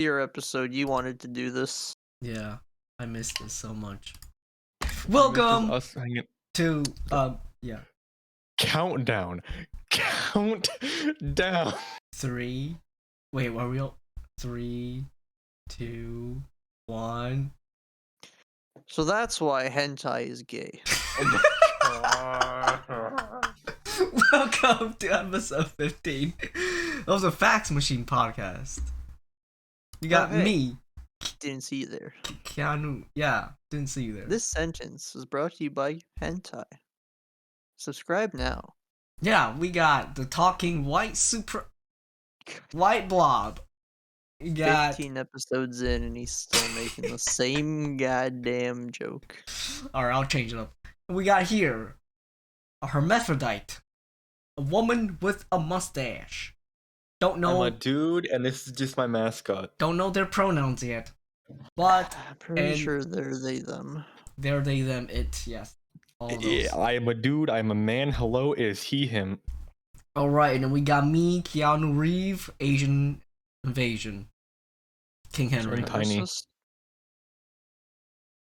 Your episode, you wanted to do this. Yeah, I missed this so much. This Welcome is us hanging. to yeah, Countdown. 3. Wait, what are we all? 3, 2, 1. So that's why hentai is gay. Welcome to episode 15 of the Fax Machine Podcast. You got me, Didn't see you there. Keanu. Yeah, didn't see you there. This sentence is brought to you by hentai. Subscribe now. Yeah, we got the talking white blob. You got 15 episodes in and he's still making the same goddamn joke. Alright, I'll change it up. We got here a hermaphrodite, a woman with a mustache. Don't know. I'm a dude, and this is just my mascot. Don't know their pronouns yet, but I'm pretty sure they're they them. they're they them it. Yes. All those. Yeah, I am a dude. I am a man. Hello, is he him? All right, and then we got me, Keanu Reeves, Asian invasion, KingHenry. Very tiny.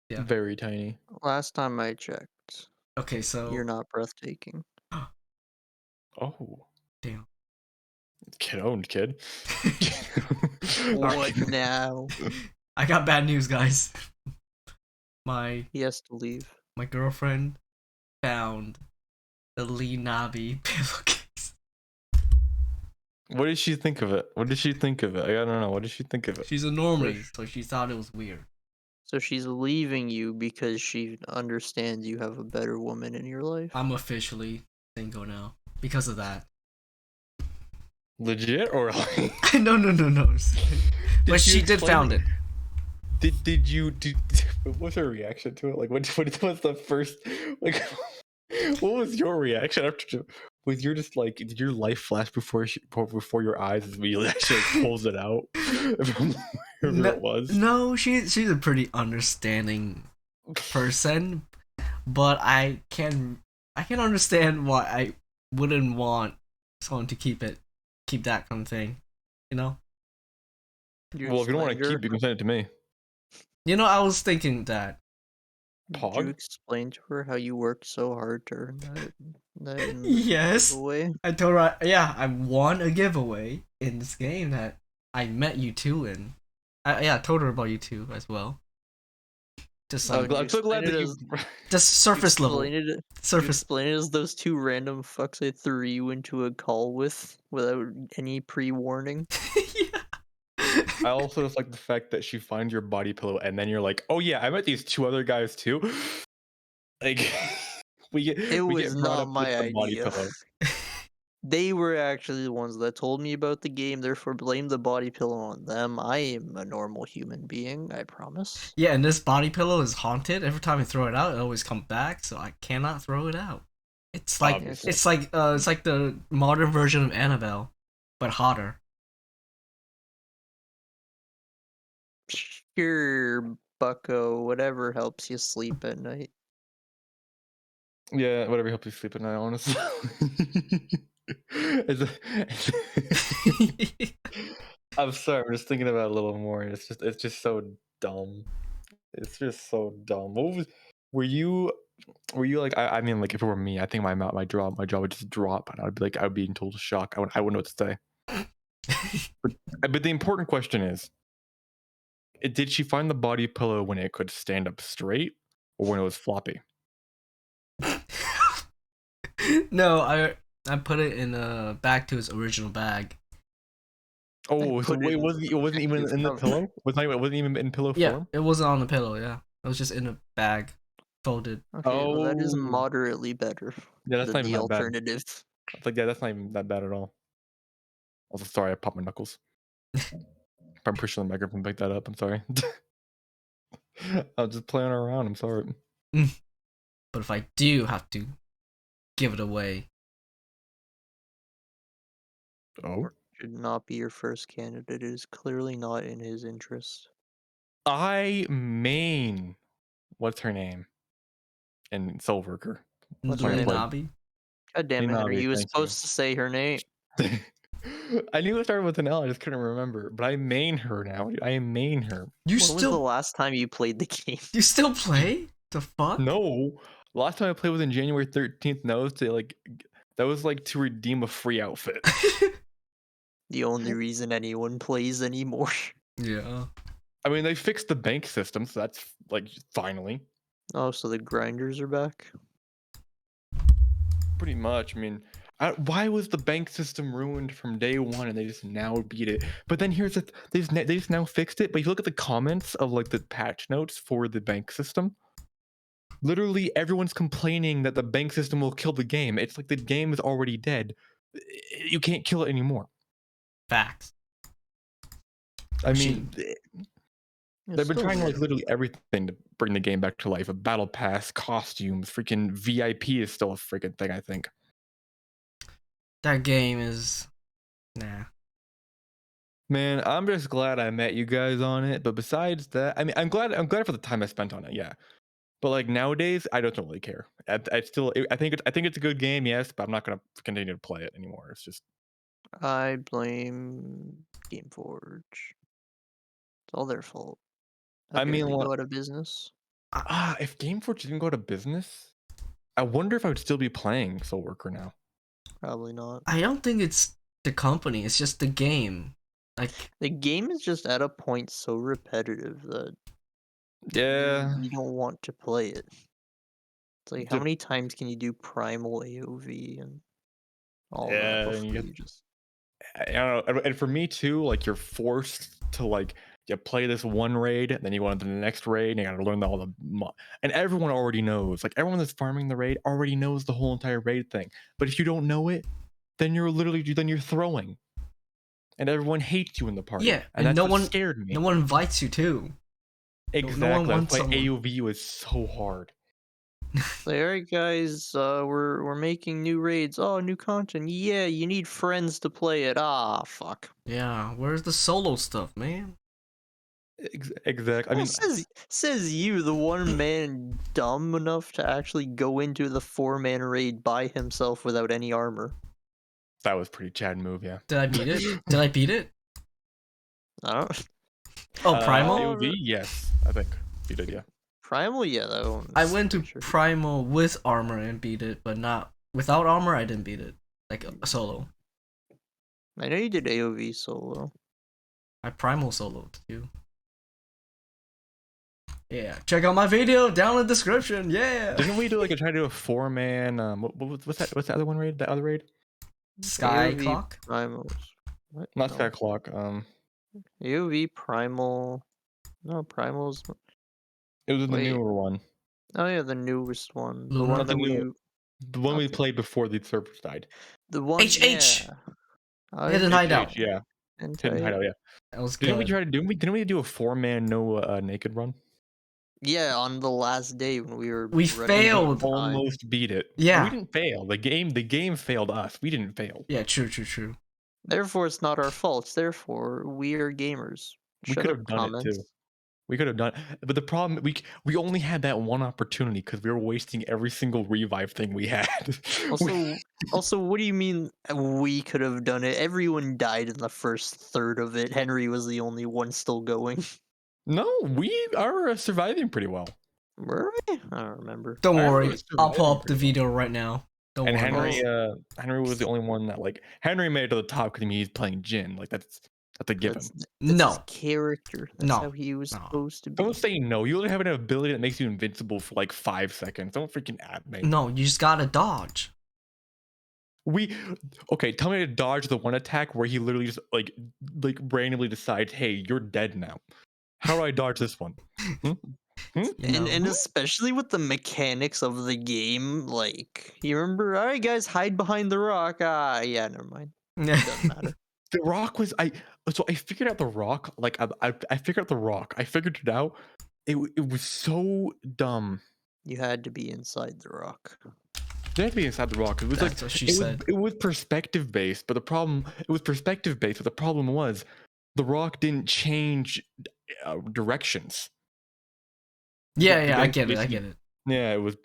Yeah. Very tiny. Last time I checked, Okay, so you're not breathtaking. Oh, damn. kid owned, kid. What now? I got bad news, guys. My He has to leave. girlfriend found the Lee Nabi pillowcase. What did she think of it? I don't know. What did she think of it? She's a normie, so she thought it was weird. So she's leaving you because she understands you have a better woman in your life. I'm officially single now because of that. Legit or like? No. But she did found it. Did you what was her reaction to it? Like what was the first like what was your reaction after was your just like did your life flash before your eyes as we actually pulls it out from wherever it was? No, she's a pretty understanding person, but I can understand why I wouldn't want someone to keep that kind of thing, you know? Well, if you don't want to keep, you can send it to me. You know, I was thinking that. Pog? Did you explain to her how you worked so hard to earn that in the Yes. giveaway? I told her, I won a giveaway in this game that I met you two in. I told her about you two as well. Just like, I'm so glad that you just surface level. Explain it as those two random fucks I threw you into a call with without any pre-warning. Yeah. I also just like the fact that she finds your body pillow and then you're like, oh yeah, I met these two other guys too. Like It was not my idea. Body pillow. They were actually the ones that told me about the game, therefore blame the body pillow on them. I am a normal human being, I promise. Yeah, and this body pillow is haunted. Every time I throw it out, it always comes back, so I cannot throw it out. It's like Obviously. it's like the modern version of Annabelle, but hotter. Sure, bucko, whatever helps you sleep at night. Yeah, whatever helps you sleep at night, honestly. I'm sorry, I'm just thinking about it a little more. It's just so dumb. It's just so dumb. Were you like I mean like if it were me, I think my jaw would just drop and I would be in total shock. I wouldn't know what to say. But the important question is, did she find the body pillow when it could stand up straight or when it was floppy? No, I put it in back to its original bag. Oh, so wait, it wasn't even in the pillow? It wasn't even in pillow Yeah, form? it wasn't on the pillow, yeah. It was just in a bag, folded. Okay, well, that is Oh. moderately better Yeah, that's not than even the that bad. alternative. It's like, yeah, that's not even that bad at all. Also, sorry, I popped my knuckles. I'm pretty sure the microphone picked that up. I'm sorry. I was just playing around. I'm sorry. But if I do have to give it away. Oh? Should not be your first candidate. It is clearly not in his interest. What's her name? And Soul Worker. What's her name? Nabi? God damn it, Nabi, Henry. You were thank supposed to say her name. I knew it started with an L. I just couldn't remember. But I main her now. Dude. I main her. You When was the still last time you played the game? you still play? The fuck? No, last time I played was in January 13th. And that was like to redeem a free outfit. The only reason anyone plays anymore. Yeah. I mean, they fixed the bank system, so that's like finally. Oh, so the grinders are back? Pretty much. I mean, why was the bank system ruined from day one, and they just now beat it? But then here's they just now fixed it. But if you look at the comments of like the patch notes for the bank system, literally everyone's complaining that the bank system will kill the game. It's like the game is already dead. You can't kill it anymore. Facts. I mean, It's they've been still trying there. like literally everything to bring the game back to life. A battle pass, costumes, freaking VIP is still a freaking thing, I think. That game is nah. Man, I'm just glad I met you guys on it. But besides that, I mean, I'm glad for the time I spent on it. Yeah, but like nowadays, I don't really care. I think it's a good game, yes, but I'm not gonna continue to play it anymore. It's just I blame GameForge. It's all their fault. How I dare mean, they go out of business? if GameForge didn't go to business, I wonder if I would still be playing Soul Worker now. Probably not. I don't think it's the company, it's just the game. Like The game is just at a point so repetitive that Yeah, you don't want to play it. It's like, how the- many times can you do primal AOV and all that yeah, and before you you just... I don't know, and for me too, like you're forced to like you play this one raid, then you go on to the next raid, and you gotta learn all the and everyone already knows. Like everyone that's farming the raid already knows the whole entire raid thing. But if you don't know it, then you're throwing, and everyone hates you in the party. yeah, and and that's no what one scared me. no one invites you too. Exactly. no one That's wants why someone. AOV was so hard. Like, alright guys, we're making new raids. Oh, new content. Yeah, you need friends to play it. Ah, fuck. Yeah, where's the solo stuff, man? Exactly. I mean, Says you, the one man dumb enough to actually go into the 4-man raid by himself without any armor. that was pretty Chad move, yeah. Did I beat it? Did I beat it? I don't... Oh, Primal? AOV, yes, I think you did, yeah. Primal, yeah, that one. I went to pretty sure. Primal with armor and beat it, but not without armor. I didn't beat it, like a solo. I know you did AOV solo. I Primal soloed too. Yeah, check out my video down in the description. Yeah. Didn't we try to do a 4-man? What's that? What's the other one raid? The other raid? Sky AOV Clock? Primals. What? Not No. Sky Clock. AOV Primal. No, Primals. It was in the Wait. newer one. Oh yeah, the newest one. The Lunar? one Not the that we. new- The one we Okay. played before the servers died. The one. HH! Yeah. Hidden Hideout. Yeah, Hidden Hideout. Yeah. That was Didn't good. we try to? Didn't we do a 4-man no naked run? Yeah, on the last day when we were. We running failed. out of time. Almost beat it. Yeah. We didn't fail. The game failed us. We didn't fail. Yeah, true. Therefore, it's not our fault. Therefore, we are gamers. We Shut could up, have done comments. it too. We could have done, but the problem we only had that one opportunity because we were wasting every single revive thing we had. Also, what do you mean we could have done it? Everyone died in the first third of it. Henry was the only one still going. No, we are surviving pretty well. Were we? I don't remember. Don't I worry, was I'll pull up the surviving pretty video right now. Don't And worry. Henry was the only one that Henry made it to the top because he's playing Jin. Like that's a given. That's No. his character. That's No. how he was No. supposed to be. Don't say no. You only have an ability that makes you invincible for like 5 seconds. Don't freaking at me. No, you just gotta dodge. Okay, tell me to dodge the one attack where he literally just like randomly decides, hey, you're dead now. How do I dodge this one? You know? And especially with the mechanics of the game, like, you remember, alright guys, hide behind the rock. Ah, yeah, never mind. Doesn't matter. The rock was I figured out the rock. Like I figured out the rock. I figured it out. It was so dumb. You had to be inside the rock. They had to be inside the rock. It was That's what she said. It was perspective based, but the problem was the rock didn't change directions. Yeah, I get it. Yeah, it was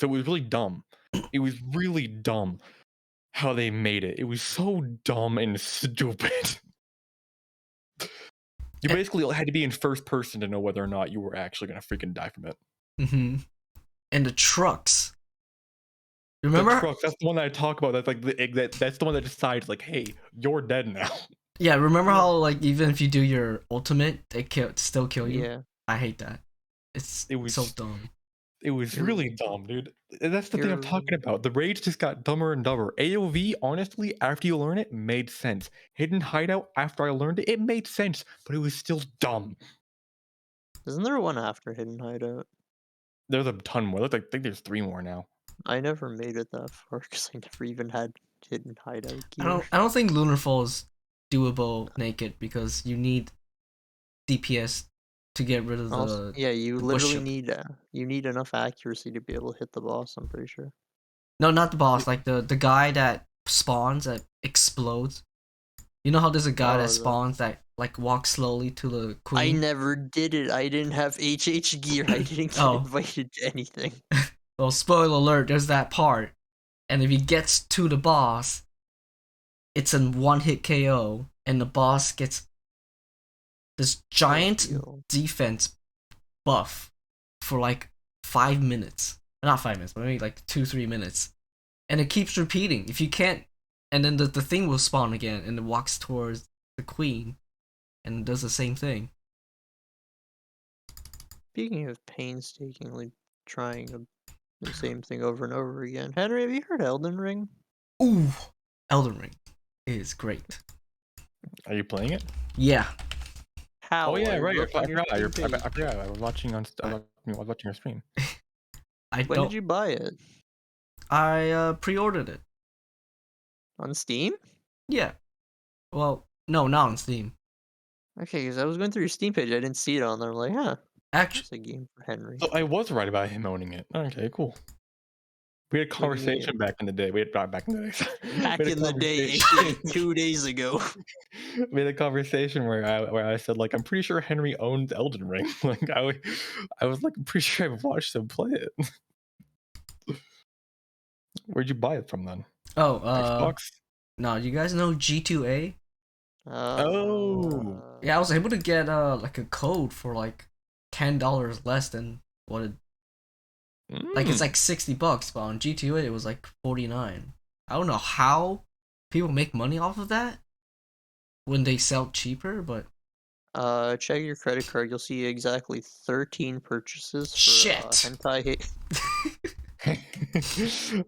really dumb. It was really dumb. how they made it. It was so dumb and stupid. You basically had to be in first person to know whether or not you were actually gonna freaking die from it. Mm-hmm. And the trucks. Remember? The truck, that's the one that I talk about. That's like that's the one that decides, like, hey, you're dead now. Yeah, remember how like even if you do your ultimate, they still kill you? Yeah. I hate that. It was so dumb. It was really dumb, dude. And that's the thing I'm talking You're- about. The raids just got dumber and dumber. AoV, honestly, after you learn it, made sense. Hidden hideout, after I learned it, it made sense, but it was still dumb. Isn't there one after Hidden Hideout? There's a ton more. I think there's 3 more now. I never made it that far because I never even had Hidden Hideout I gear. don't think Lunar Fall is doable naked because you need DPS to get rid of Also, the yeah, you the literally bush- need enough accuracy to be able to hit the boss. I'm pretty sure. No, not the boss, like the guy that spawns that explodes. You know how there's a guy that spawns that like walks slowly to the queen? I never did it. I didn't have HH gear. I didn't get invited to anything. Well, spoiler alert, there's that part. And if he gets to the boss, it's a one-hit KO, and the boss gets this giant defense buff for like 5 minutes. Not 5 minutes, but maybe like 2-3 minutes. And it keeps repeating. If you can't, and then the thing will spawn again, and it walks towards the queen, and does the same thing. Speaking of painstakingly trying the same thing over and over again, Henry, have you heard Elden Ring? Ooh, Elden Ring is great. Are you playing it? Yeah. How? Oh yeah, right. looked I on your forgot. Steam page. I forgot. I was watching on. I was watching your stream. When did you buy it? I pre-ordered it. On Steam? Yeah. Well, no, not on Steam. Okay, because I was going through your Steam page, I didn't see it on there. I'm like, huh, Actually, that's a game for Henry. So I was right about him owning it. Okay, cool. We had a conversation back in the day. Back in the day. Back in the day, 2 days ago. We had a conversation where I said, like, I'm pretty sure Henry owns Elden Ring. Like I was like, I'm pretty sure I've watched him play it. Where'd you buy it from then? oh, Xbox? no, you guys know G2A? Oh. Yeah, I was able to get like a code for like $10 less than what it like it's like $60, but on G2A it was like 49. I don't know how people make money off of that when they sell cheaper, but check your credit card. You'll see exactly 13 purchases for shit. hentai.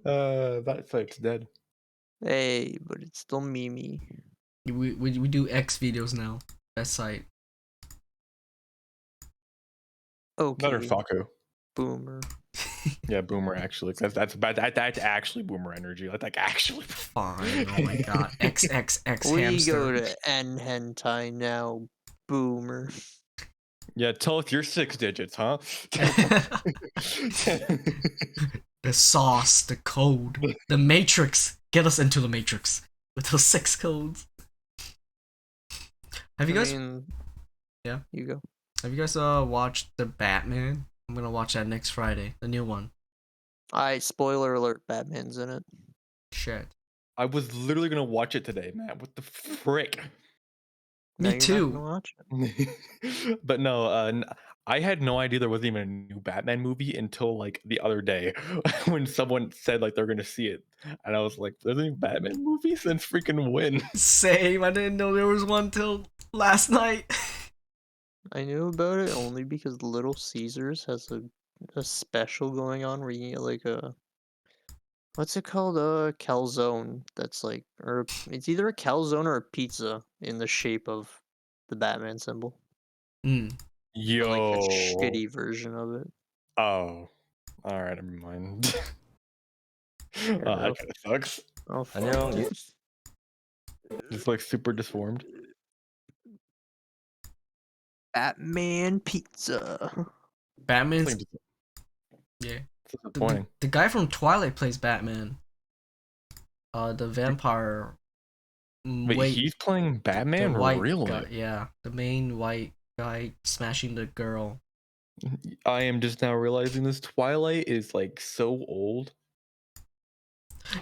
That site's dead. Hey, but it's still Mimi. We do X videos now. That site. Okay. Better Faku. Boomer. Yeah, boomer actually. That's actually boomer energy. That's like actually Fine. Oh my god. XXX We hamster. go to N hentai now, boomer. Yeah, tell us your 6 digits, huh? The sauce, the code, the matrix. Get us into the matrix with those 6 codes. Have you guys? Yeah. You go. Have you guys watched the Batman? I'm gonna watch that next Friday, the new one. Spoiler alert, Batman's in it. Shit. I was literally gonna watch it today, man. What the frick? Now Me you're not gonna too. watch it. But no, I had no idea there wasn't even a new Batman movie until like the other day when someone said like they're gonna see it, and I was like, "There's a new Batman movie since freaking when?" Same. I didn't know there was one till last night. I knew about it only because Little Caesars has a special going on where you can get like a what's it called? A calzone that's like, or it's either a calzone or a pizza in the shape of the Batman symbol. Mm. Yo, Or like a shitty version of it. Oh, all right, never mind. Yeah, That kind of sucks. Oh, fuck. 안녕. It's like super disformed. Batman pizza. Batman's It's yeah. disappointing. The guy from Twilight plays Batman. The vampire. Wait, he's playing Batman? the white Really? guy, yeah, the main white guy smashing the girl. I am just now realizing this. Twilight is like so old.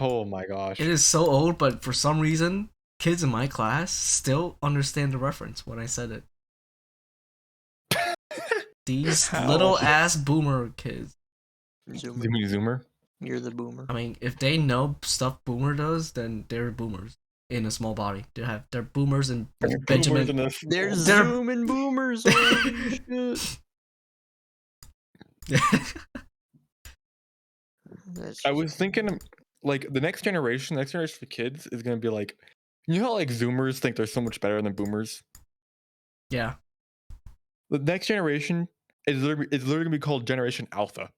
Oh my gosh. It is so old, but for some reason, kids in my class still understand the reference when I said it. These How? little ass boomer kids. Zoomer. You mean Zoomer? You're the boomer. I mean, if they know stuff boomer does, then they're boomers in a small body. They're boomers and Benjamin. There's They're- zooming boomers. Holy shit. That's I just- was thinking, like, the next generation for kids is gonna be like, you know how like Zoomers think they're so much better than Boomers. Yeah. The next generation is literally gonna be called Generation Alpha.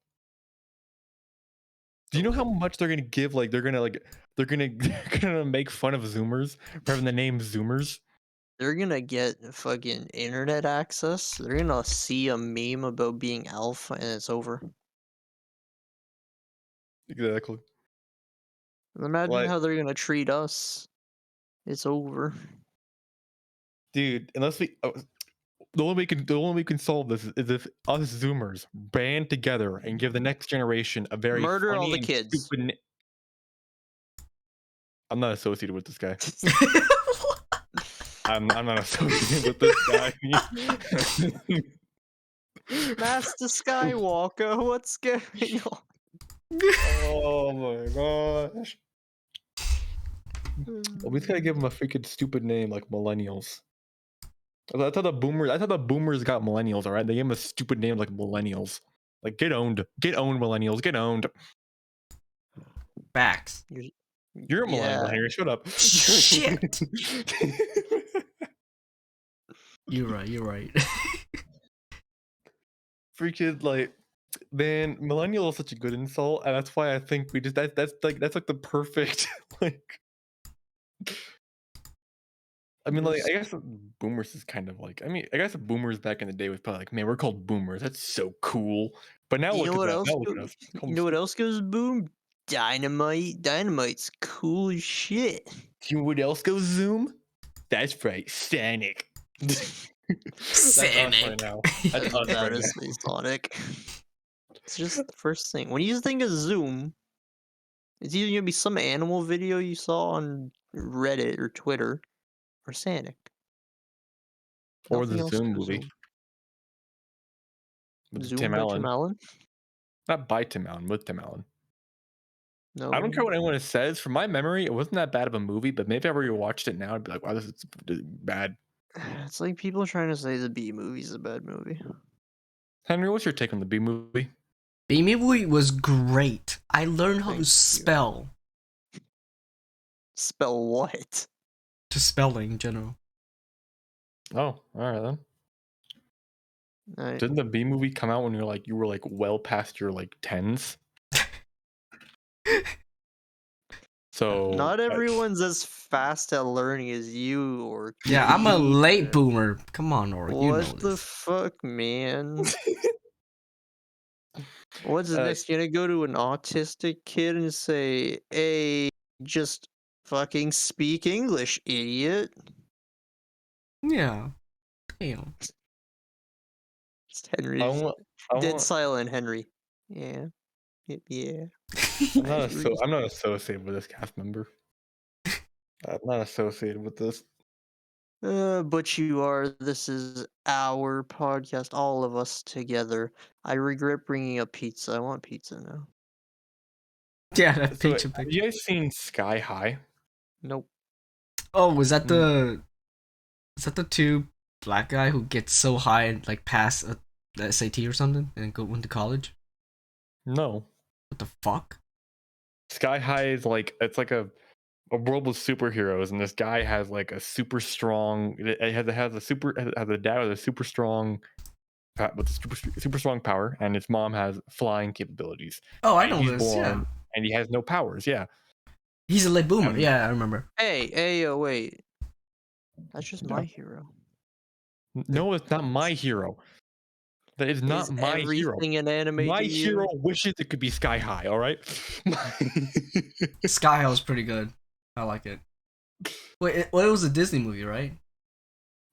Do you know how much they're gonna give? Like, they're gonna make fun of Zoomers for having the name Zoomers. They're gonna get fucking internet access. They're gonna see a meme about being alpha and it's over. Exactly. Imagine Like, how they're gonna treat us. It's over. dude, unless we the only way we can solve this is if us Zoomers band together and give the next generation a very Murder all funny the and kids. stupid I'm not associated with this guy. I'm not associated with this guy. Master Skywalker, what's going on? Oh my gosh. Well, we just gotta give him a freaking stupid name like millennials. I thought the boomers got millennials, alright? They gave him a stupid name like millennials. Like, get owned. Get owned, millennials. Get owned. Facts. You're a millennial, Yeah. Henry. Shut up. Shit. You're right. Freaking, like, man, millennial is such a good insult, and that's why I think we just that's like the perfect like. I mean, like, I guess boomers is kind of like. I mean, I guess the boomers back in the day was probably like, man, we're called boomers. That's so cool. But now You look know at what that. else? Now look at us. You know what else goes boom? Dynamite. Dynamite's cool as shit. You know what else goes zoom? That's right, Sonic. That's us right Sonic. now. That's us That right is now. Sonic. It's just the first thing. When you think of Zoom, it's either gonna be some animal video you saw on Reddit or Twitter, or Sonic. Or Nothing the else Zoom goes movie Zoom. with Zoom Tim by Allen. Tim Allen? Not by Tim Allen, with Tim Allen. No. I don't care what anyone says. From my memory, it wasn't that bad of a movie, but maybe if I rewatched it now, I'd be like, wow, this is bad. It's like people trying to say the B movie's a bad movie. Henry, what's your take on the B movie? B-movie was great. I learned how Thank to you. spell. Spell what? Just spelling in general. Oh, all right then. I, Didn't the B movie come out when you were like well past your like tens? So not everyone's as fast at learning as you or Yeah, I'm a Keith late or- boomer. Come on, Nora. You know What the this. fuck, man? What's next? You're gonna go to an autistic kid and say, "Hey, just fucking speak English, idiot." Yeah. Damn. Just Henry, I just want, dead silent. Henry. Yeah, yeah. I'm not associated with this cast member. I'm not associated with this. But you are. This is our podcast, all of us together. I regret bringing up pizza. I want pizza now. Yeah, that So, picture. have you guys seen Sky High? Nope. Oh, was that the two black guy who gets so high and like pass the SAT or something and went to college? No. What the fuck? Sky High is like it's like a world with superheroes, and this guy has like a super strong. It has a dad with a super strong, with super strong power, and his mom has flying capabilities. Oh, I And know he's this. Yeah, born, and he has no powers. Yeah. he's a late boomer. Um, Yeah, I remember. Hey, wait. That's just my Yeah. hero. No, it's not my hero. That is not Is my hero. everything an anime My to you? hero wishes it could be Sky High. All right. Sky High was pretty good. I like it. Wait, it was a Disney movie, right?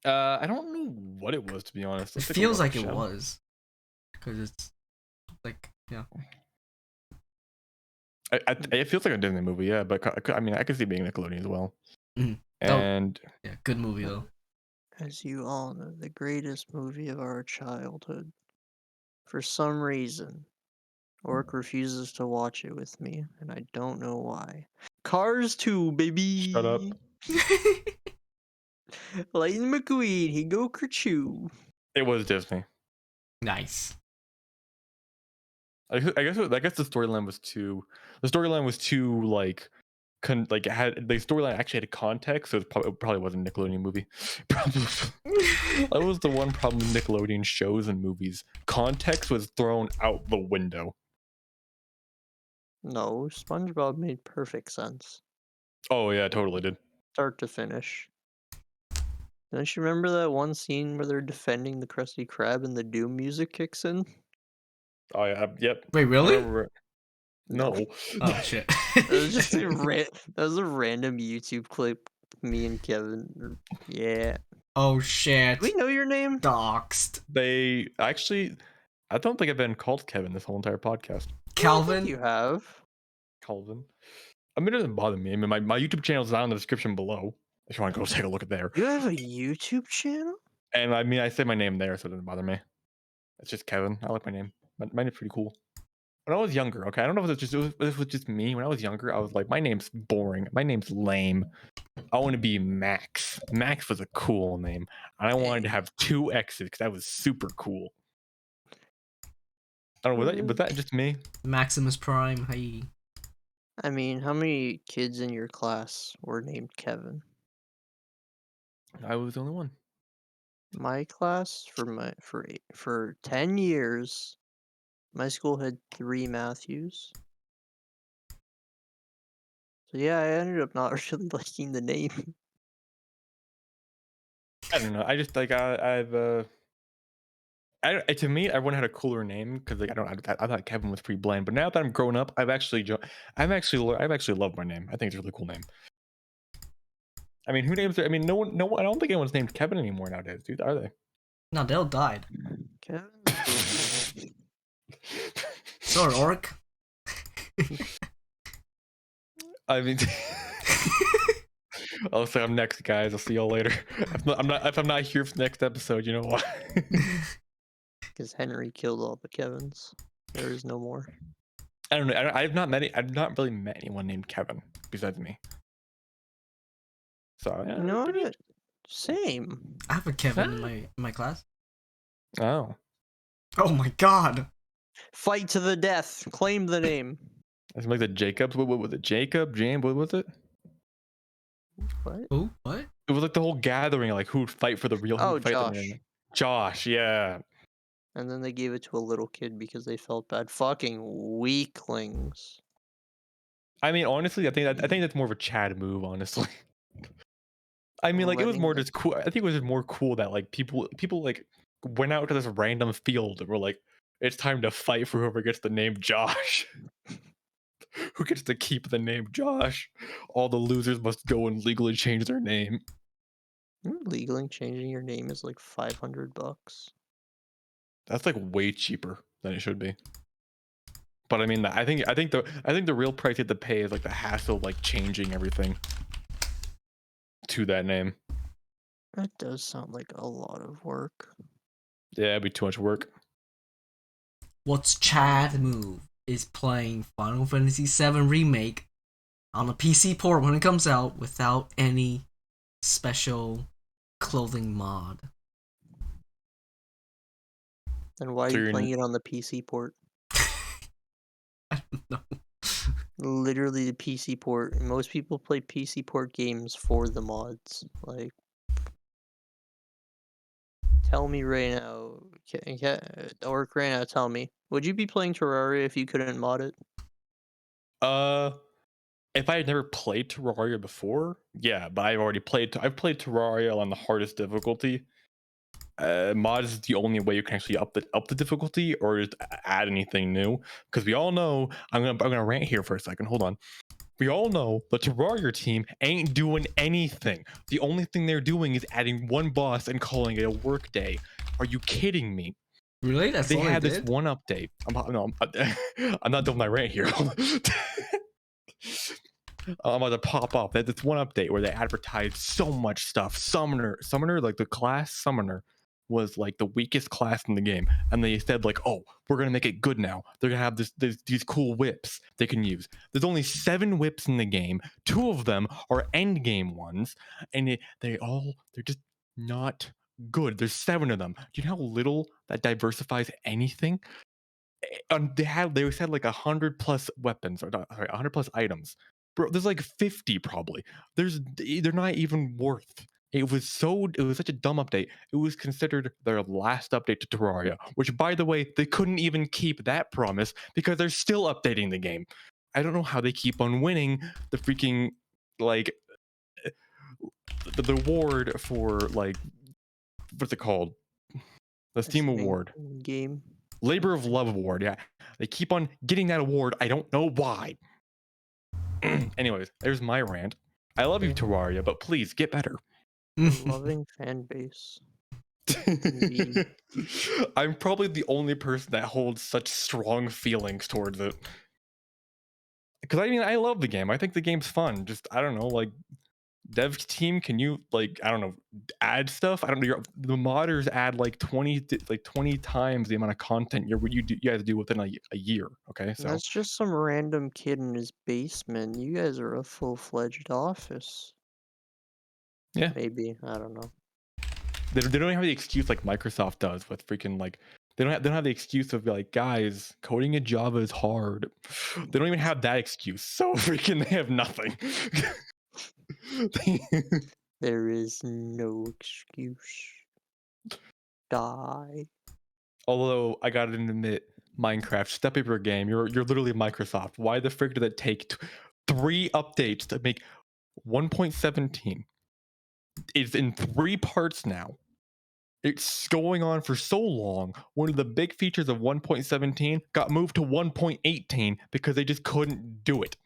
I don't know what it was, to be honest. It Let's take a feels look, like it shall we? was, because it's like, yeah. It feels like a Disney movie, yeah, but I mean, I could see it being Nickelodeon as well. Mhm. And Yeah, good movie though. As you all know, the greatest movie of our childhood. For some reason, Orc refuses to watch it with me, and I don't know why. Cars 2, shut up. baby! Lightning McQueen, he go kerchoo. It was Disney. Nice. I guess the storyline was too. The storyline was too like. Like it had the storyline actually had a context, so it probably wasn't a Nickelodeon movie. That was the one problem with Nickelodeon shows and movies. Context was thrown out the window. No, SpongeBob made perfect sense. Oh yeah, totally did. Start to finish. Don't you remember that one scene where they're defending the Krusty Krab and the Doom music kicks in? Oh yeah, yep. Wait, I really? remember it. No. Oh shit. It was just that was a random YouTube clip. Me and Kevin. Yeah. Oh shit. Do we know your name? Doxed. They actually, I don't think I've been called Kevin this whole entire podcast. Calvin. You have. Calvin. I mean, it doesn't bother me. I mean, my YouTube channel is down in the description below. If you want to go take a look at there. You have a YouTube channel? And I mean, I say my name there, so it doesn't bother me. It's just Kevin. I like my name. My name's pretty cool. When I was younger, okay, I don't know if it was just me. When I was younger, I was like, my name's boring. My name's lame. I want to be Max. Max was a cool name. And I wanted to have 2 X's because that was super cool. I don't know, was that just me? Maximus Prime. Hey. I mean, how many kids in your class were named Kevin? I was the only one. My class for 10 years, my school had 3 Matthews. So yeah, I ended up not really liking the name. I don't know. I just like to me, everyone had a cooler name because like I thought Kevin was pretty bland. But now that I'm grown up, I've actually loved my name. I think it's a really cool name. I mean, who names it? I mean, no one. I don't think anyone's named Kevin anymore nowadays, dude. Are they? No, they all died. Kevin? Sorry, Orc. I mean, I'll say I'm next, guys. I'll see y'all later. If I'm not here for the next episode, you know why? Because Henry killed all the Kevins. There is no more. I don't know. I've not really met anyone named Kevin besides me. So yeah, You know what? Same. I have a Kevin in my class. Oh, Oh my god. Fight to the death. Claim the name. it's like the Jacobs. What was it? Jacob, James. What was it? What? Who? What? It was like the whole gathering, like who would fight for the real. Oh, fight Josh. Josh, yeah. And then they gave it to a little kid because they felt bad. Fucking weaklings. I mean, honestly, I think that's more of a Chad move. Honestly, I mean, like it was Letting more them- just cool. I think it was just more cool that like people like went out to this random field and were like, it's time to fight for whoever gets the name Josh. Who gets to keep the name Josh? All the losers must go and legally change their name. Legally changing your name is like $500. That's like way cheaper than it should be. But I mean, I think the real price you have to pay is like the hassle of like changing everything to that name. That does sound like a lot of work. Yeah, it'd be too much work. What's Chad move is playing Final Fantasy VII Remake on a PC port when it comes out without any special clothing mod. Then why are So you you're playing it on the PC port? I don't know. Literally the PC port. Most people play PC port games for the mods. Like, tell me right now, Orc right now, tell me, would you be playing Terraria if you couldn't mod it? If I had never played Terraria before, yeah, but I've played Terraria on the hardest difficulty. Mod is the only way you can actually up the difficulty or just add anything new. Because we all know, I'm gonna rant here for a second. Hold on. We all know the Terraria team ain't doing anything. The only thing they're doing is adding one boss and calling it a work day. Are you kidding me? Really? That's They all had they this did? one update. I'm not done my rant here. I'm about to pop up. There's this one update where they advertised so much stuff. Summoner, like the class Summoner was like the weakest class in the game, and they said like, oh, we're gonna make it good now. They're gonna have these cool whips they can use. There's only 7 whips in the game. 2 of them are end game ones, and they're just not good. There's 7 of them. Do you know how little that diversifies anything? They said like 100 plus weapons, or sorry, 100 plus items. Bro, there's like 50 probably. They're not even worth. It was such a dumb update. It was considered their last update to Terraria, which by the way, they couldn't even keep that promise because they're still updating the game. I don't know how they keep on winning the freaking like the award for like what's it called? The Steam award. Game. Labor of Love award. Yeah. They keep on getting that award. I don't know why. Anyways, there's my rant. I love you, Terraria, but please get better. Loving fan base. I'm probably the only person that holds such strong feelings towards it. Because I mean, I love the game. I think the game's fun. Just I don't know, like dev team, can you like I don't know add stuff? I don't know. The modders add like 20 times the amount of content you guys do within a year. Okay, so that's just some random kid in his basement. You guys are a full-fledged office. Yeah, maybe I don't know. They don't have the excuse like Microsoft does with freaking like they don't have the excuse of like guys coding in Java is hard. They don't even have that excuse. So freaking they have nothing. There is no excuse. Die. Although I gotta admit, Minecraft, step up your game. You're literally Microsoft. Why the frick did it take 3 updates to make 1.17? It's in 3 parts now. It's going on for so long. One of the big features of 1.17 got moved to 1.18 because they just couldn't do it.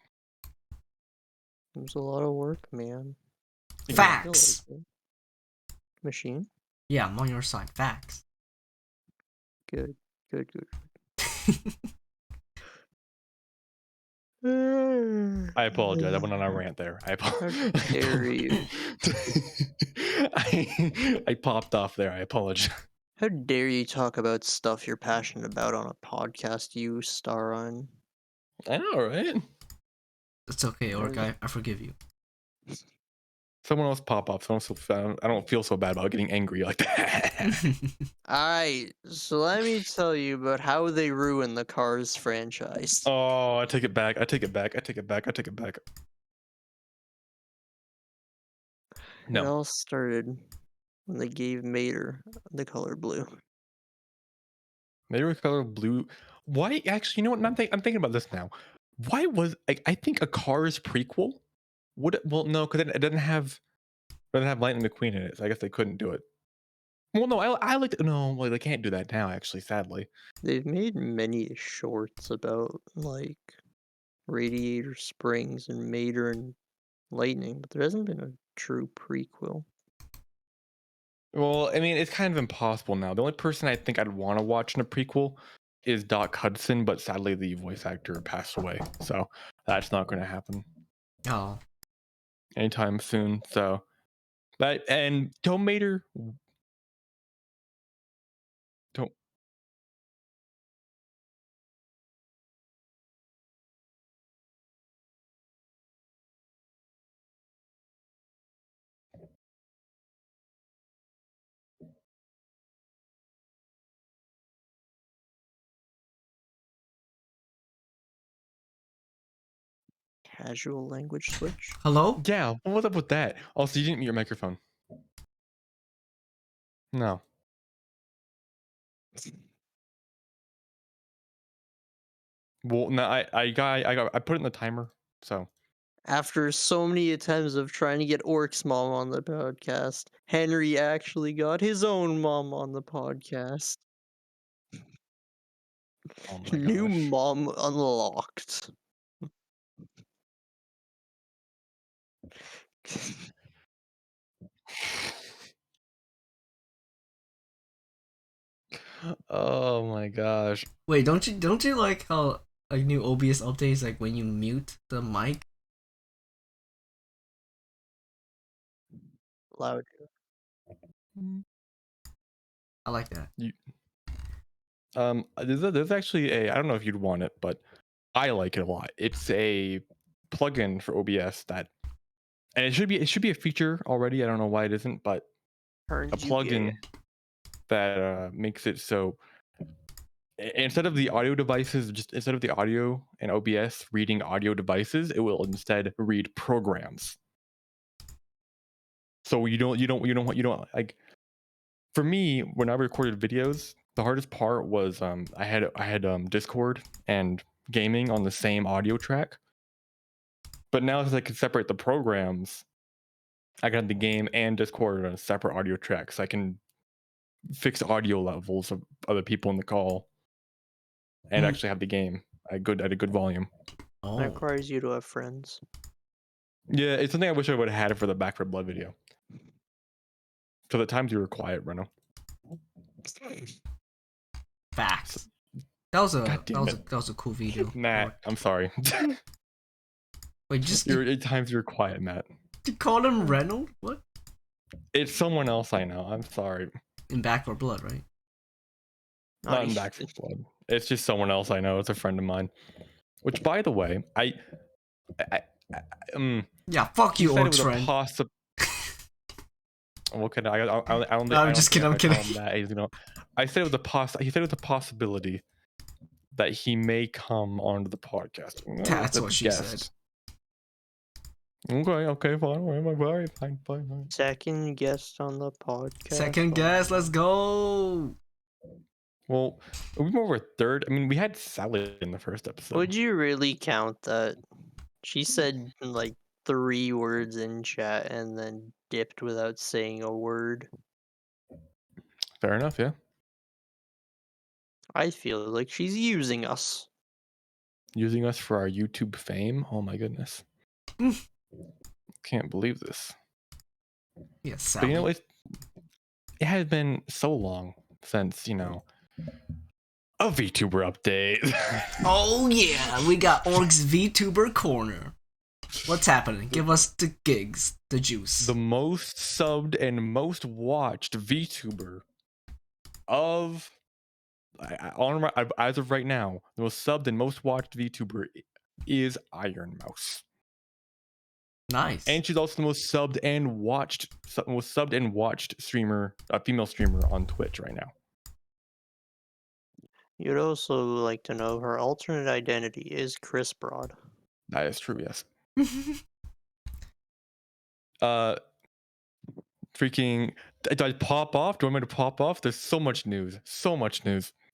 It was a lot of work, man. Facts. Like Machine? Yeah, I'm on your side. Facts. Good. I apologize. I went on a rant there. I apologize. How dare you? I popped off there. I apologize. How dare you talk about stuff you're passionate about on a podcast you star on? I know, right? It's okay, Orc. I forgive you. Someone else pop up. I don't feel so bad about getting angry like that. Alright, so let me tell you about how they ruined the Cars franchise. Oh, I take it back. No. It all started when they gave Mater the color blue. Mater color blue. Why? Actually, you know what? I'm thinking about this now. Why was I think a Cars prequel? Well, no, because it doesn't have Lightning McQueen in it. So I guess they couldn't do it. Well, no, I like to, no. Well, they can't do that now. Actually, sadly. They've made many shorts about like Radiator Springs and Mater and Lightning, but there hasn't been a true prequel. Well, I mean, it's kind of impossible now. The only person I think I'd want to watch in a prequel is Doc Hudson, but sadly the voice actor passed away, so that's not going to happen. Oh. Anytime soon. So, and Tom Mater. Don't. Casual language switch. Hello? Yeah, what's up with that? Also, you didn't mute your microphone. No. Well, no, I put it in the timer. So After so many attempts of trying to get Orc's mom on the podcast, Henry actually got his own mom on the podcast. oh my New gosh. mom unlocked. Oh my gosh. Wait, don't you like how like new OBS updates like when you mute the mic louder. I like that. There's actually I don't know if you'd want it, but I like it a lot. It's a plugin for OBS and it should be a feature already. I don't know why it isn't, but a Turns you plugin gay. that makes it so instead of the audio in OBS reading audio devices, it will instead read programs. So you don't like. For me, when I recorded videos, the hardest part was I had Discord and gaming on the same audio track. But now since I can separate the programs, I got the game and Discord on a separate audio track, so I can fix audio levels of other people in the call and actually have the game at a good volume. That Oh, requires you to have friends. Yeah, it's something I wish I would have had for the Back for Blood video. For the times you were quiet, Reno. facts. That was God damn it. that was a cool video. Matt, I'm sorry. Wait, just At times you're quiet, Matt. you called him Reynolds? What? It's someone else I know. I'm sorry. In Back for Blood, right? Not in Back for Blood. It's just someone else I know. It's a friend of mine. Which, by the way, Yeah, fuck you, old friend. What can I don't I'm just kidding. I'm kidding. I said it was he said it was a possibility that he may come onto the podcast. That's what she said. Okay, fine. Second guest on the podcast. Second guest, let's go. Well, we were over third. I mean, we had Sally in the first episode. Would you really count that? She said like 3 words in chat and then dipped without saying a word. Fair enough, yeah. I feel like she's using us. Using us for our YouTube fame? Oh my goodness. Can't believe this. Yes, but you know, it has been so long since, a VTuber update. Oh yeah, we got Orc's VTuber corner. What's happening? Give us the gigs, the juice. The most subbed and most watched VTuber of as of right now, the most subbed and most watched VTuber is Iron Mouse. Nice. And she's also the most subbed and watched streamer, female streamer on Twitch right now. You'd also like to know her alternate identity is Chris Broad. That is true, yes. Freaking, do I pop off? Do I want me to pop off? There's so much news.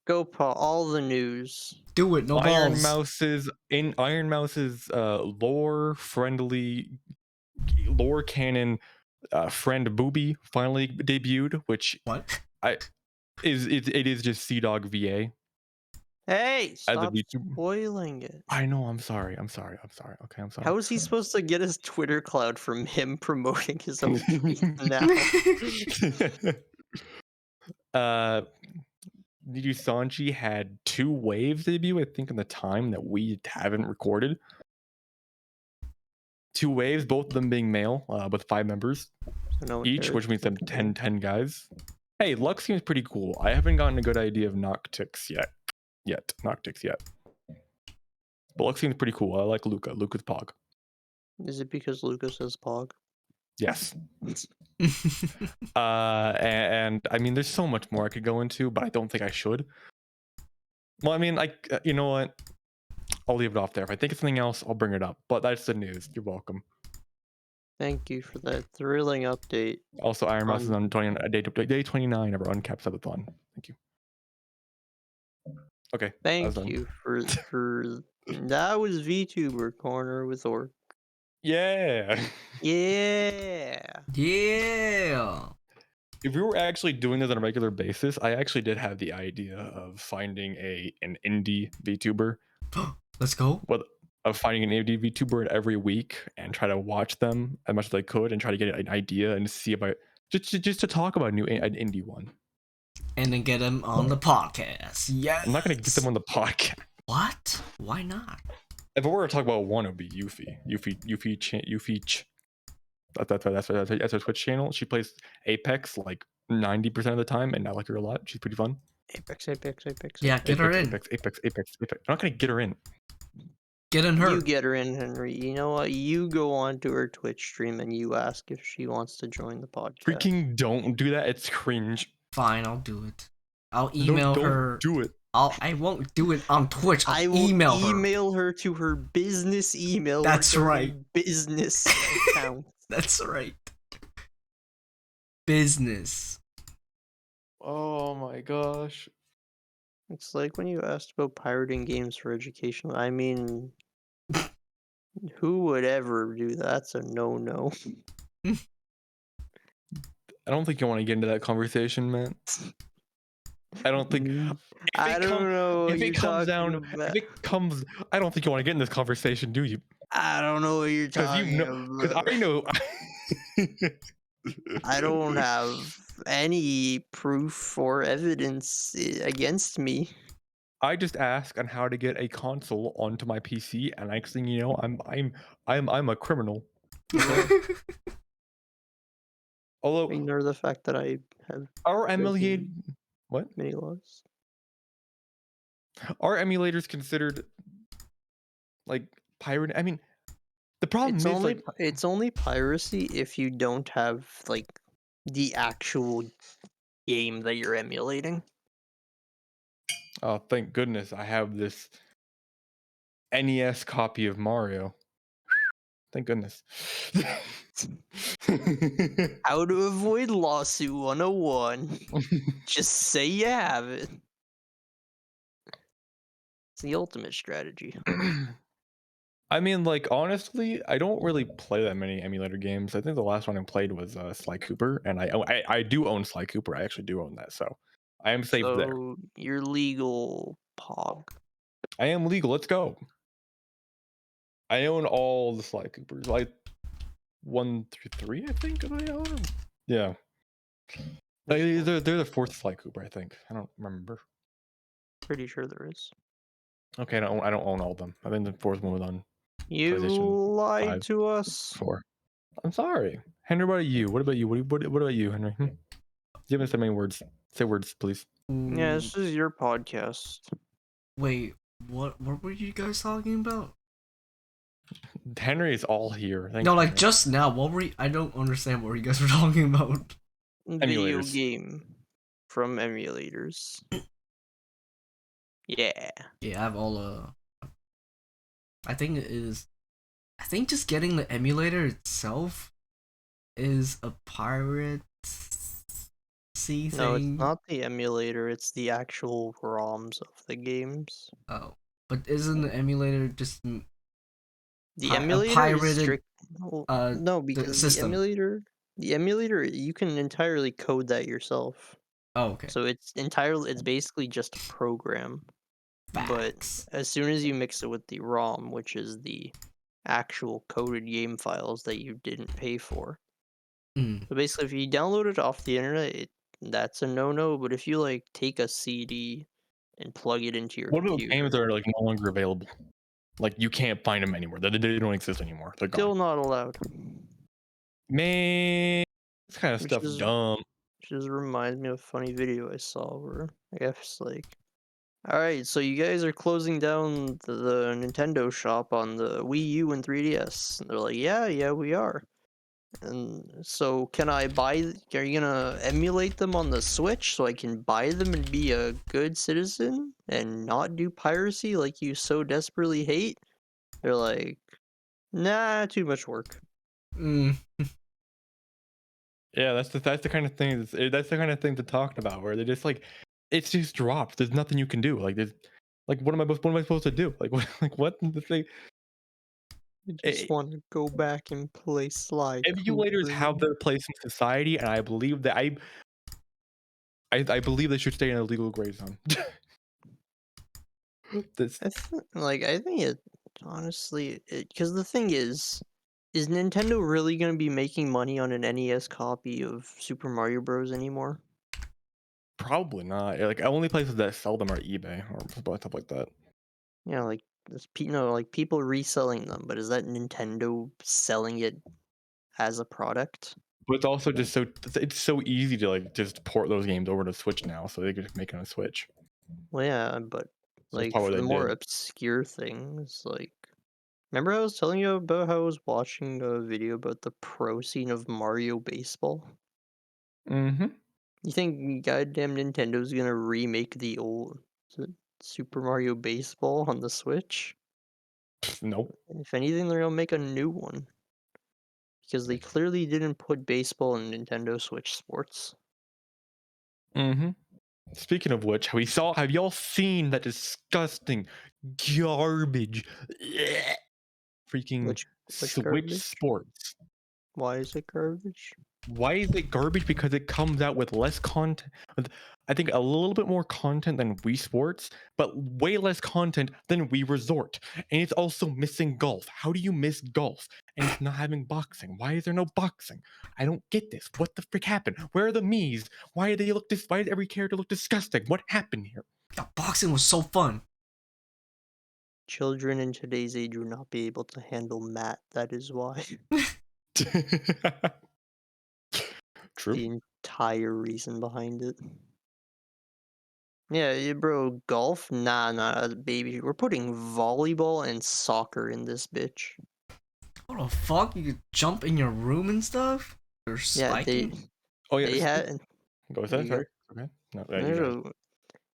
Go all the news. Do it, no balls. Iron Mouse's lore canon friend Booby finally debuted, which what? it is just CDawg VA. Hey, stop spoiling it. I know, I'm sorry. Okay, I'm sorry. How is he supposed to get his Twitter cloud from him promoting his own tweet now? Sanji had 2 waves debut, I think, in the time that we haven't recorded. 2 waves, both of them being male, with 5 members each, which means them 10 guys. Hey, luck seems pretty cool. I haven't gotten a good idea of Noctix yet. But luck seems pretty cool. I like Luca. Luca's Pog. Is it because Lucas says Pog? Yes. And I mean, there's so much more I could go into, but I don't think I should. Well, I mean, you know what? I'll leave it off there. If I think of something else, I'll bring it up. But that's the news. You're welcome. Thank you for that thrilling update. Also, Iron Mouse is on day 29 of our uncapped subathon. Thank you. Okay. Thank you for that was VTuber corner with Orc. Yeah. Yeah. If we were actually doing this on a regular basis, I actually did have the idea of finding an indie VTuber. Let's go. Of finding an indie VTuber every week and try to watch them as much as I could and try to get an idea and see if I just to talk about an indie one. And then get them on the podcast. Yes. I'm not gonna get them on the podcast. What? Why not? If I were to talk about one, it would be Yuffie. That's her Twitch channel. She plays Apex like 90% of the time, and I like her a lot. She's pretty fun. Apex, Apex, Apex, Yeah, Apex. get her Apex, in. Apex, Apex, Apex, Apex. I'm not gonna get her in. Get in her. You get her in, Henry. You know what? You go on to her Twitch stream and you ask if she wants to join the podcast. Freaking don't do that. It's cringe. Fine, I'll do it. I'll No, email don't her. do it. I won't do it on Twitch. I I'll will email her. her to her business email. That's or to her right. Business account. That's right. Business. Oh my gosh. It's like when you asked about pirating games for education. I mean, who would ever do that? That's a no-no. I don't think you want to get into that conversation, man. I don't think. I don't know what If you're it comes talking down, about. if it comes, I don't think you want to get in this conversation, do you? I don't know what you're Because talking you know, because about. I know. I don't have any proof or evidence against me. I just ask on how to get a console onto my PC, and next thing you know, I'm a criminal. Although Ignore the fact that I have our emulated what? many laws. Are emulators considered like pirate? I mean, the problem It's is only like it's only piracy if you don't have like the actual game that you're emulating. oh, thank goodness I have this NES copy of Mario. Thank goodness. How to avoid lawsuit 101. Just say you have it. It's the ultimate strategy. I mean, like honestly, I don't really play that many emulator games. I think the last one I played was Sly Cooper, and I do own Sly Cooper. I actually do own that, so I am safe there. So you're legal, Pog. I am legal. Let's go. I own all the Sly Coopers, like 1 through 3, I think. I own them. Yeah, they're the fourth Sly Cooper, I think. I don't remember. Pretty sure there is. Okay, I don't own all of them. I think the fourth one was on You PlayStation lied 5, to us. 4. I'm sorry, Henry. What about you? What about you? What about you, Henry? You haven't said many words. Say words, please. Yeah, this is your podcast. Wait, what were you guys talking about? Henry is all here. Thank No, you, like Henry. just now. What were you, I don't understand what you guys were talking about. Video Emulators. game from emulators. Yeah. Yeah, I have all I think just getting the emulator itself is a pirate thing. No, it's not the emulator, it's the actual ROMs of the games. Oh, but isn't the emulator just The a emulator is pirated no, because system? the emulator, you can entirely code that yourself. Oh, okay. So it's basically just a program. But Facts. as soon as you mix it with the ROM, which is the actual coded game files that you didn't pay for. Mm. So basically, if you download it off the internet, that's a no-no. But if you like take a CD and plug it into your What about computer, games that are like no longer available? Like you can't find them anymore. They don't exist anymore. They're still gone. not allowed. Man, this kind of Which stuff's is- dumb. Which just reminds me of a funny video I saw where I guess like, all right, so you guys are closing down the Nintendo shop on the Wii U and 3DS. And they're like, yeah, we are. And so can I buy, are you gonna emulate them on the Switch so I can buy them and be a good citizen and not do piracy like you so desperately hate? They're like, nah, too much work. Mm. Yeah, that's the kind of thing. That's the kind of thing to talk about where they're just like, it's just dropped. There's nothing you can do. Like there's, like what am I supposed to do? Like what? Like what? The thing. I just want to go back and play Sly Emulators Cooper. have their place in society, and I believe that I believe they should stay in a legal gray zone. This, I think it honestly, because the thing is Nintendo really gonna be making money on an NES copy of Super Mario Bros. Anymore? probably not. Like only places that sell them are eBay or stuff like that. Yeah, like there's like people reselling them, but is that Nintendo selling it as a product. But it's also just it's so easy to like just port those games over to Switch now, so they could just make it on Switch. Well, yeah, but So that's like probably for what the they more did. obscure things, like remember I was telling you about how I was watching a video about the pro scene of Mario Baseball? Mm-hmm. You think goddamn Nintendo's gonna remake the old Super Mario Baseball on the Switch? Nope. If anything, they're gonna make a new one because they clearly didn't put baseball in Nintendo Switch Sports. Mm-hmm. Speaking of which, have y'all seen that disgusting garbage freaking Which Switch garbage? Sports? Why is it garbage? Why is it garbage? Because it comes out with less content. I think a little bit more content than Wii Sports, but way less content than Wii Resort. And it's also missing golf. How do you miss golf? And it's not having boxing. Why is there no boxing? I don't get this. What the frick happened? Where are the Miis? Why do they look this? Why did every character look disgusting? What happened here? That boxing was so fun. Children in today's age will not be able to handle math. That is why. True. The entire reason behind it. Yeah, bro, golf? Nah, baby. We're putting volleyball and soccer in this bitch. What the fuck? You could jump in your room and stuff? Or Yeah, they spiking? Oh they yes. had. Go There ahead. you go. Sorry. Okay. No, you guys. No,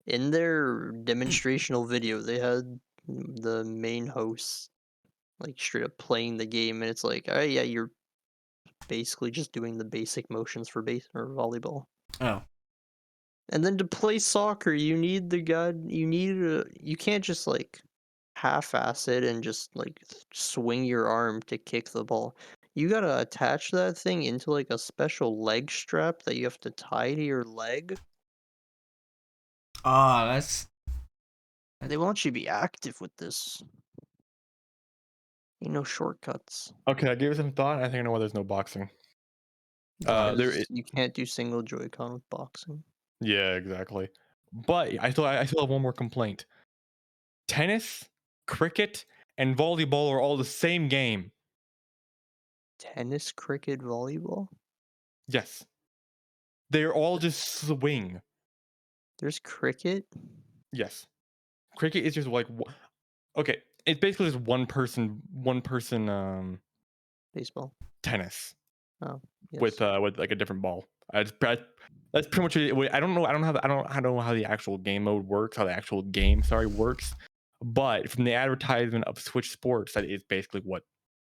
in their demonstrational video, they had the main host like straight up playing the game, and it's like, oh yeah, you're basically just doing the basic motions for base or volleyball. Oh. And then to play soccer, you need you can't just like half-ass it and just like swing your arm to kick the ball. You gotta attach that thing into like a special leg strap that you have to tie to your leg. Ah, that's... They want you to be active with this. Ain't no shortcuts. Okay, I gave it some thought. I think I know why there's no boxing. Because you can't do single Joy-Con with boxing. Yeah, exactly. But I still have one more complaint. Tennis, cricket, and volleyball are all the same game. Tennis, cricket, volleyball? Yes. They're all just swing. There's cricket? Yes. Cricket is just like okay, it's basically just one person Baseball. tennis Oh, yes. with like a different ball. That's pretty much it. I don't know how the actual game mode works, how the actual game works. But from the advertisement of Switch Sports, that is basically what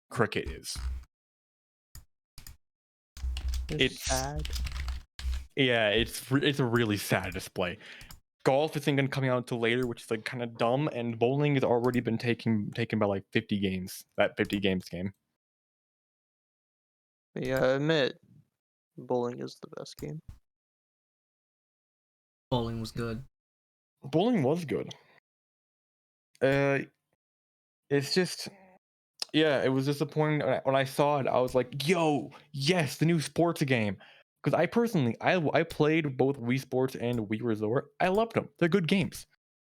cricket is. It's It's sad. yeah, it's a really sad display. Golf isn't gonna coming out until later, which is like kind of dumb. And bowling has already been taken by like 50 games. That 50 games game. But yeah, I admit, bowling is the best game. bowling was good. Bowling was good. It's just yeah, it was disappointing when I saw it. I was like, "Yo, yes, the new sports game." Because I personally, I played both Wii Sports and Wii Resort. I loved them. They're good games.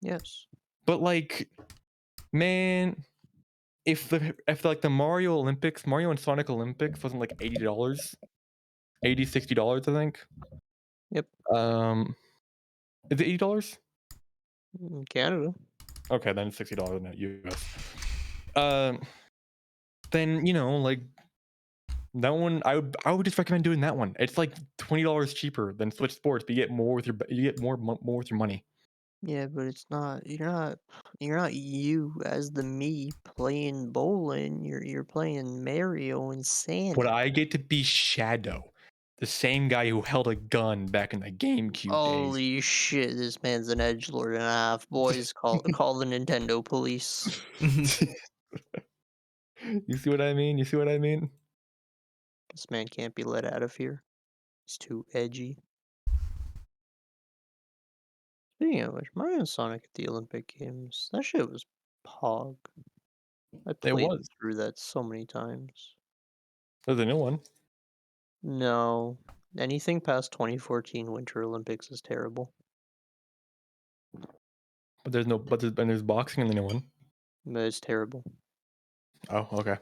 Yes. But like, man, if like the Mario and Sonic Olympics wasn't like $80, $60, I think. Yep. Is it $80? In Canada. Okay, then it's $60 in the US. Then like that one, I would just recommend doing that one. It's like $20 cheaper than Switch Sports, but you get more with your money. Yeah, but it's not. You're not you as the me playing bowling. You're playing Mario and But Sonic. I get to be Shadow, the same guy who held a gun back in the GameCube days. Holy shit! This man's an edgelord and a half. Boys, call the Nintendo police. You see what I mean? You see what I mean? This man can't be let out of here. He's too edgy. Speaking of which, Mario and Sonic at the Olympic Games, that shit was pog. I It played was. through that so many times. There's a new one, No, anything past 2014 Winter Olympics is terrible. but there's boxing in the new one. But it's terrible. Oh, okay.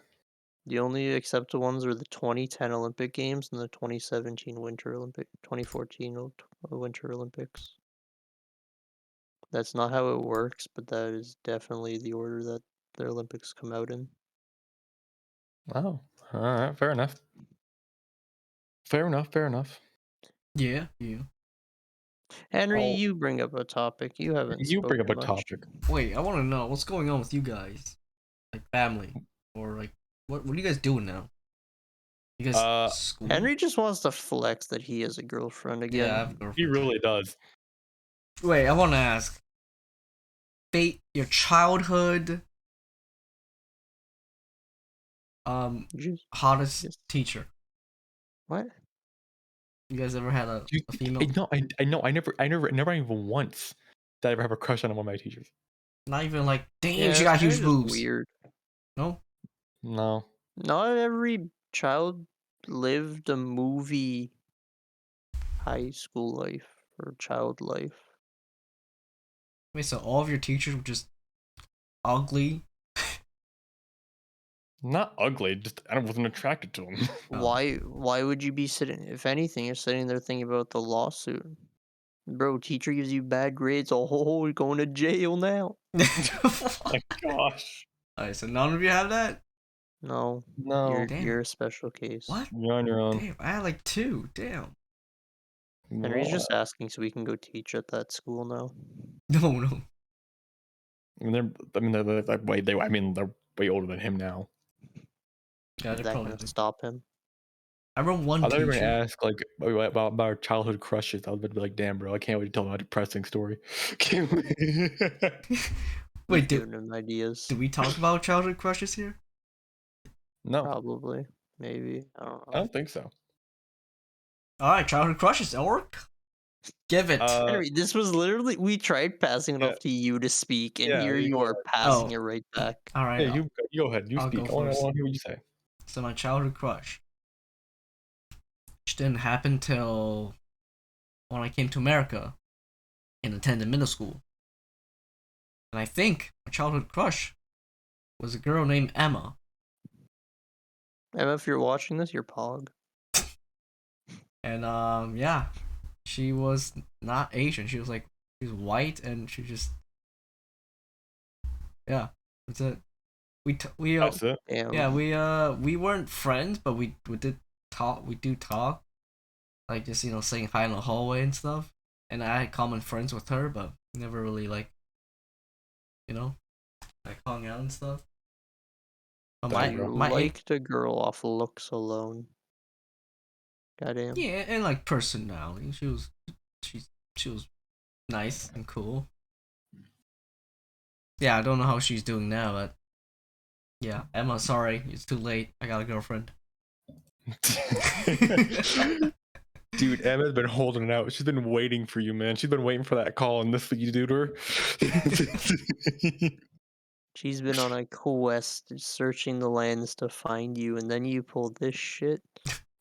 The only accepted ones are the 2010 Olympic Games and the 2017 2014 Winter Olympics. That's not how it works, but that is definitely the order that the Olympics come out in. Oh, all right, fair enough. Fair enough. Yeah. Henry, Oh, you bring up a topic. You haven't you bring up a spoken much. topic. Wait, I want to know what's going on with you guys, like family, or like what are you guys doing now? You guys school? Henry just wants to flex that he has a girlfriend again. Yeah, I have a girlfriend. He really does. Wait, I want to ask. Date your childhood hottest teacher. What? You guys ever had a female? I know. I never even once did I ever have a crush on one of my teachers. Not even like, damn, she got huge boobs. Weird. No. Not every child lived a movie high school life or child life. Wait, so all of your teachers were just ugly? Not ugly, just I wasn't attracted to them. Why would you be sitting? If anything, you're sitting there thinking about the lawsuit. Bro, teacher gives you bad grades. Oh, you're going to jail now. Oh my gosh. Alright, so none of you have that? No. You're a special case. What? You're on your own. Damn, I had like 2. Damn. Henry's just asking so we can go teach at that school now. No. They're way older than him now. Yeah, Is that gonna stop him? I remember one teacher. I thought you were gonna ask like about our childhood crushes. I was about to be like, damn, bro, I can't wait to tell my depressing story. Wait, giving him ideas. Did we talk about childhood crushes here? No. Probably. Maybe. I don't know. I don't think so. Alright, childhood crushes, Orc. Give it. Henry, this was literally, we tried passing it off to you to speak, and here you are passing it right back. Alright. Yeah, you go ahead. You speak. I want to hear what you say. So my childhood crush, which didn't happen till when I came to America and attended middle school. And I think my childhood crush was a girl named Emma. Emma, if you're watching this, you're Pog. And yeah, she was not Asian. She was white, and she just, yeah, that's it. That's it. Yeah, we weren't friends, but we did talk. We do talk, like just saying hi in the hallway and stuff. And I had common friends with her, but never really like hung out and stuff. But my liked a girl off looks alone. Goddamn. Yeah, and like personality, she was nice and cool. Yeah, I don't know how she's doing now, but yeah, Emma, sorry, it's too late. I got a girlfriend. Dude, Emma's been holding it out. She's been waiting for you, man. She's been waiting for that call, and this is what you do to her. She's been on a quest searching the lands to find you, and then you pull this shit.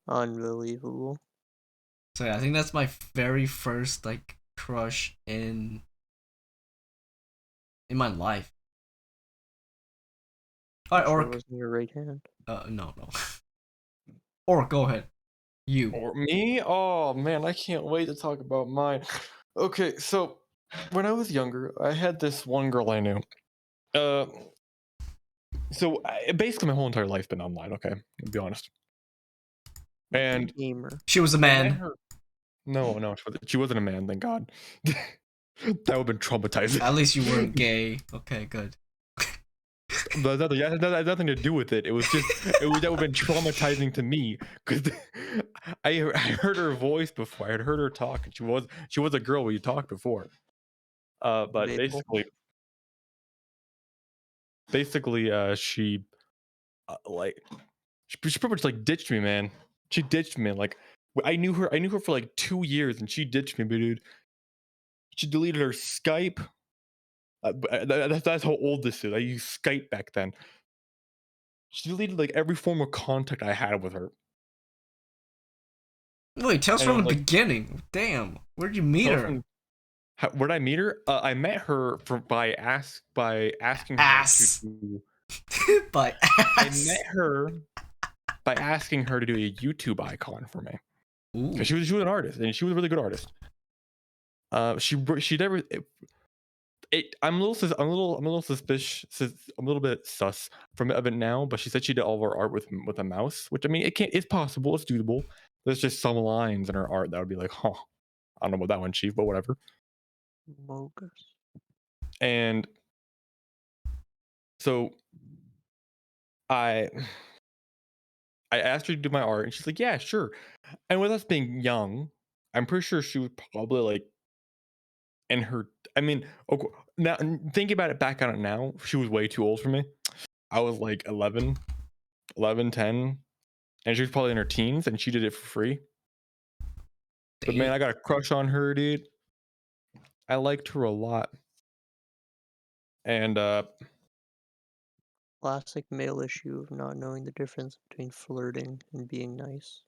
Unbelievable. So yeah, I think that's my very first crush in my life. All right, Orc. Was in your right hand. No. Orc, go ahead. You. Or me? Oh man, I can't wait to talk about mine. Okay, so when I was younger, I had this one girl I knew. Basically my whole entire life's been online. Okay, to be honest. And she was a man. No, she wasn't a man. Thank God. That would have been traumatizing. At least you weren't gay. Okay, good. That had nothing to do with it. It was just that would have been traumatizing to me because I heard her voice before. I had heard her talk, and she was a girl we talked before. But basically, she pretty much ditched me, man. She ditched me. I knew her for 2 years, and she ditched me, dude. She deleted her Skype. That's how old this is. I used Skype back then. She deleted every form of contact I had with her. Wait, tell us from the beginning. Damn, where'd you meet her? Where'd I meet her? I met her by asking her to By I ass. met her by asking her to do a YouTube icon for me. Ooh. 'Cause she was an artist, and she was a really good artist. She never. I'm a little suspicious. I'm a little bit sus of it now. But she said she did all of her art with a mouse, which I mean, it's possible, it's doable. There's just some lines in her art that would be like, huh, I don't know about that one, chief, but whatever. Bogus. And so I asked her to do my art, and she's like, yeah, sure. And with us being young, I'm pretty sure she was probably like in her. I mean, now thinking about it back on it now, she was way too old for me. I was like 11, 10, and she was probably in her teens, and she did it for free. But man, I got a crush on her, dude. I liked her a lot. And Classic male issue of not knowing the difference between flirting and being nice.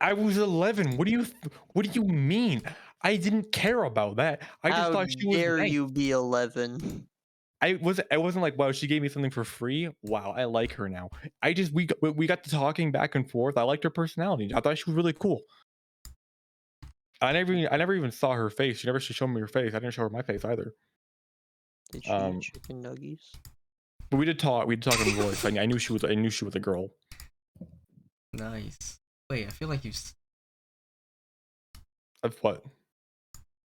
I was 11. What do you mean? I didn't care about that. I just How thought she was dare nice. you be 11? I wasn't like, wow, she gave me something for free. Wow, I like her now. We got to talking back and forth. I liked her personality. I thought she was really cool. I never even saw her face. She never showed me her face. I didn't show her my face either. Did she eat chicken nuggies? But we did talk in voice. I knew she was a girl. Nice. Wait, I feel like you. Of what?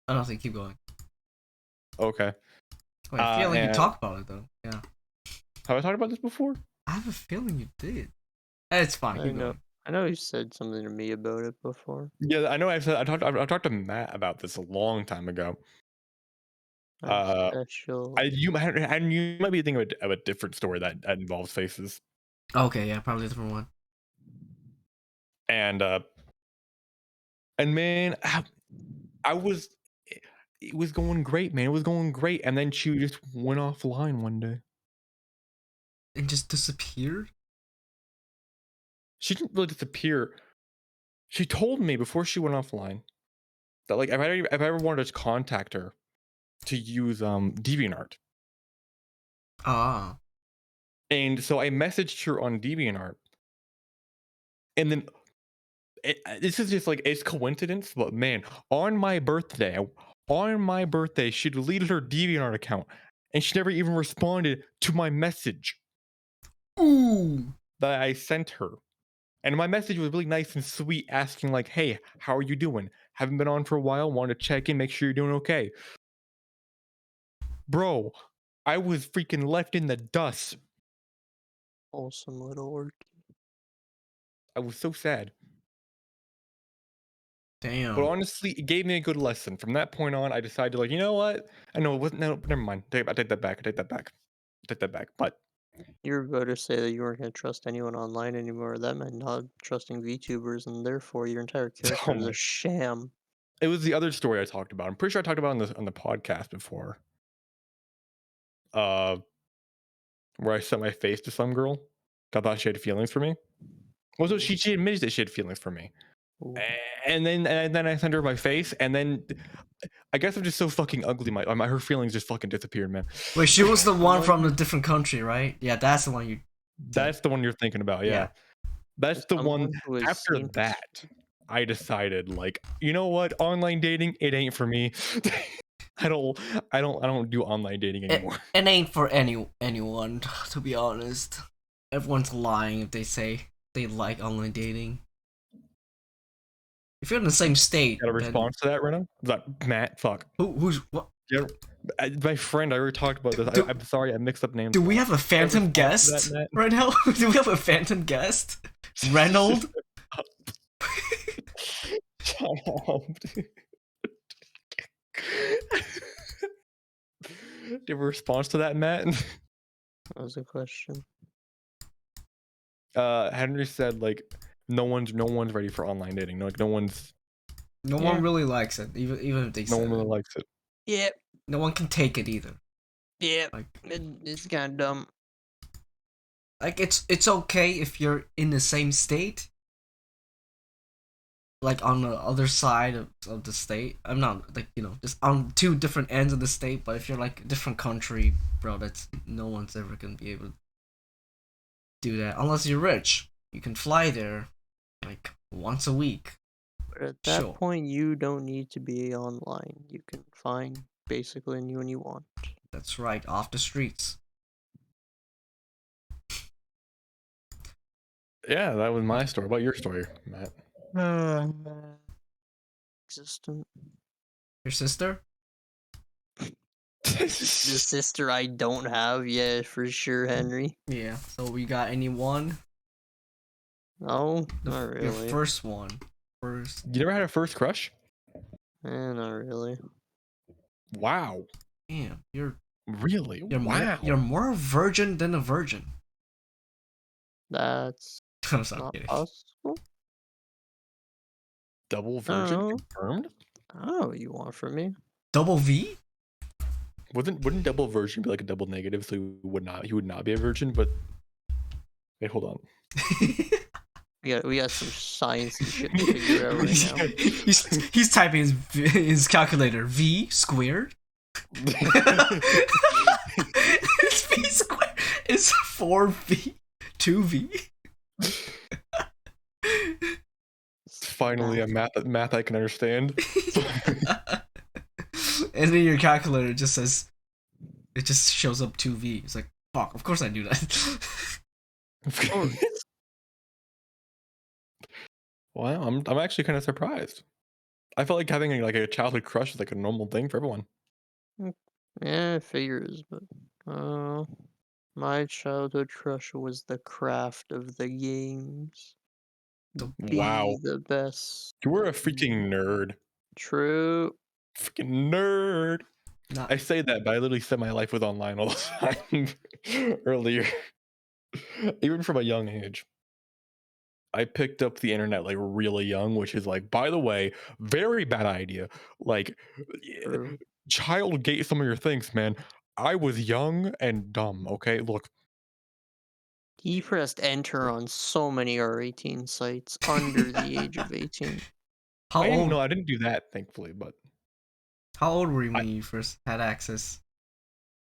I don't think. Keep going. Okay. Wait, I feel like you talked about it though. Yeah. Have I talked about this before? I have a feeling you did. It's fine. I Keep know. going. I know you said something to me about it before. Yeah, I know. I talked to Matt about this a long time ago. Special. You might be thinking of a different story that involves faces. Okay, yeah, probably a different one. And man, I was. It was going great, man. It was going great, and then she just went offline one day. And just disappeared? She didn't really disappear. She told me before she went offline that like if I ever wanted to contact her to use DeviantArt. Ah. And so I messaged her on DeviantArt. And then this is just like it's coincidence, but man, on my birthday, she deleted her DeviantArt account and she never even responded to my message. Ooh. That I sent her. And my message was really nice and sweet, asking like, hey, how are you doing? Haven't been on for a while, wanted to check in, make sure you're doing okay. Bro, I was freaking left in the dust. Wholesome little orky. I was so sad. Damn. But honestly, it gave me a good lesson. From that point on, I decided like, you know what? I know it wasn't. No, never mind. I take that back. But You were about to say that you weren't going to trust anyone online anymore. That meant not trusting VTubers, and therefore your entire character is a sham. It was the other story I talked about. I'm pretty sure I talked about it on the podcast before. Where I sent my face to some girl. I thought she had feelings for me. Well, so she admitted that she had feelings for me. Ooh. And then I sent her my face, and then I guess I'm just so fucking ugly. Her feelings just fucking disappeared, man. Wait, she was the one from a different country, right? Yeah, that's the one you. That's the one you're thinking about, yeah. That's the one. After that, I decided, like, you know what? Online dating, it ain't for me. I don't do online dating anymore. It ain't for anyone, to be honest. Everyone's lying if they say they like online dating. If you're in the same state, Got a response to that right now? Is that Matt? Fuck. Who's what? Yeah, my friend. I already talked about this. I'm sorry, I mixed up names. Do we have a phantom guest right now? Do we have a phantom guest? Reynold? Shut up, dude. Do you have a response to that, Matt? That was a question. Henry said like no one's ready for online dating. No one really likes it, even if they no one really likes it. Yep. No one can take it either. Yeah. Like, it's kind of dumb. Like it's okay if you're in the same state, like on the other side of the state. I'm not like just on two different ends of the state. But if you're like a different country, bro, that's no one's ever gonna be able to do that unless you're rich. You can fly there like once a week. But at that Sure, point, you don't need to be online. You can find basically anyone you want. that's right, off the streets. Yeah, that was my story. What about your story, Matt? Existent. Your sister? The sister I don't have, yeah, for sure, Henry. Yeah. So we got anyone? No, not Your really. first one. First. You never had a first crush? Not really. Wow. Damn, you're Really? Wow. you're more virgin than a virgin. That's I'm sorry, not kidding. possible. Double virgin Oh. confirmed? I don't know what you want from me. Double V? Wouldn't double virgin be like a double negative, so he would not be a virgin, but wait, hold on. We got some sciencey shit to figure out right now. he's typing his calculator. V squared? It's V squared. It's 4V. 2V. Finally a math I can understand. And then your calculator just says, it just shows up 2V. It's like, fuck, of course I knew that. Wow, I'm actually kind of surprised. I felt like having like a childhood crush is like a normal thing for everyone. Yeah, it figures, but my childhood crush was the craft of the games. Be Wow. the best. You were a freaking nerd. True. Freaking nerd. Not, I say that, but I literally said my life was online all the time earlier. Even from a young age. I picked up the internet like really young, which is like, by the way, very bad idea. Like, True. child gate some of your things, man. I was young and dumb. Okay, look. He pressed enter on so many R18 sites under the age of 18. how old? No, I didn't do that, thankfully. But How old were you when you first had access?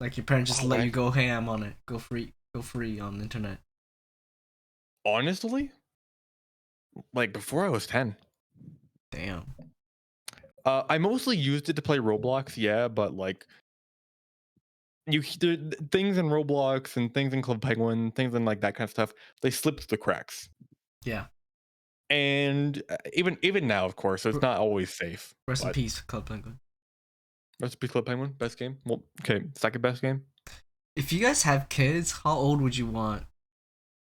Like your parents just let you go ham on it, go free on the internet. Honestly, like before I was 10. Damn. I mostly used it to play Roblox, yeah, but like things in Roblox and things in Club Penguin, things in like that kind of stuff, they slipped through the cracks. Yeah. And even now, of course, so it's not always safe. Rest in peace, Club Penguin. Rest in peace, Club Penguin. Best game. Well, okay, second best game. If you guys have kids, how old would you want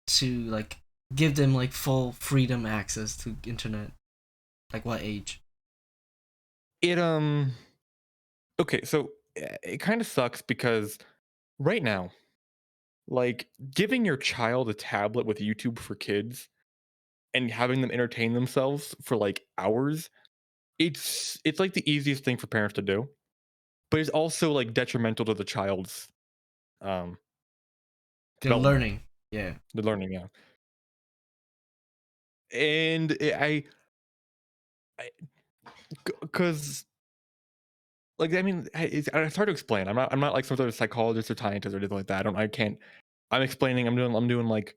to like give them like full freedom access to internet? Like what age? Okay, so it kind of sucks because right now, like giving your child a tablet with YouTube for kids and having them entertain themselves for like hours, it's like the easiest thing for parents to do, but it's also like detrimental to the child's They're development. learning. Yeah. The learning, yeah. And because like I mean, it's hard to explain. I'm not like some sort of psychologist or scientist or anything like that. I'm explaining. I'm doing like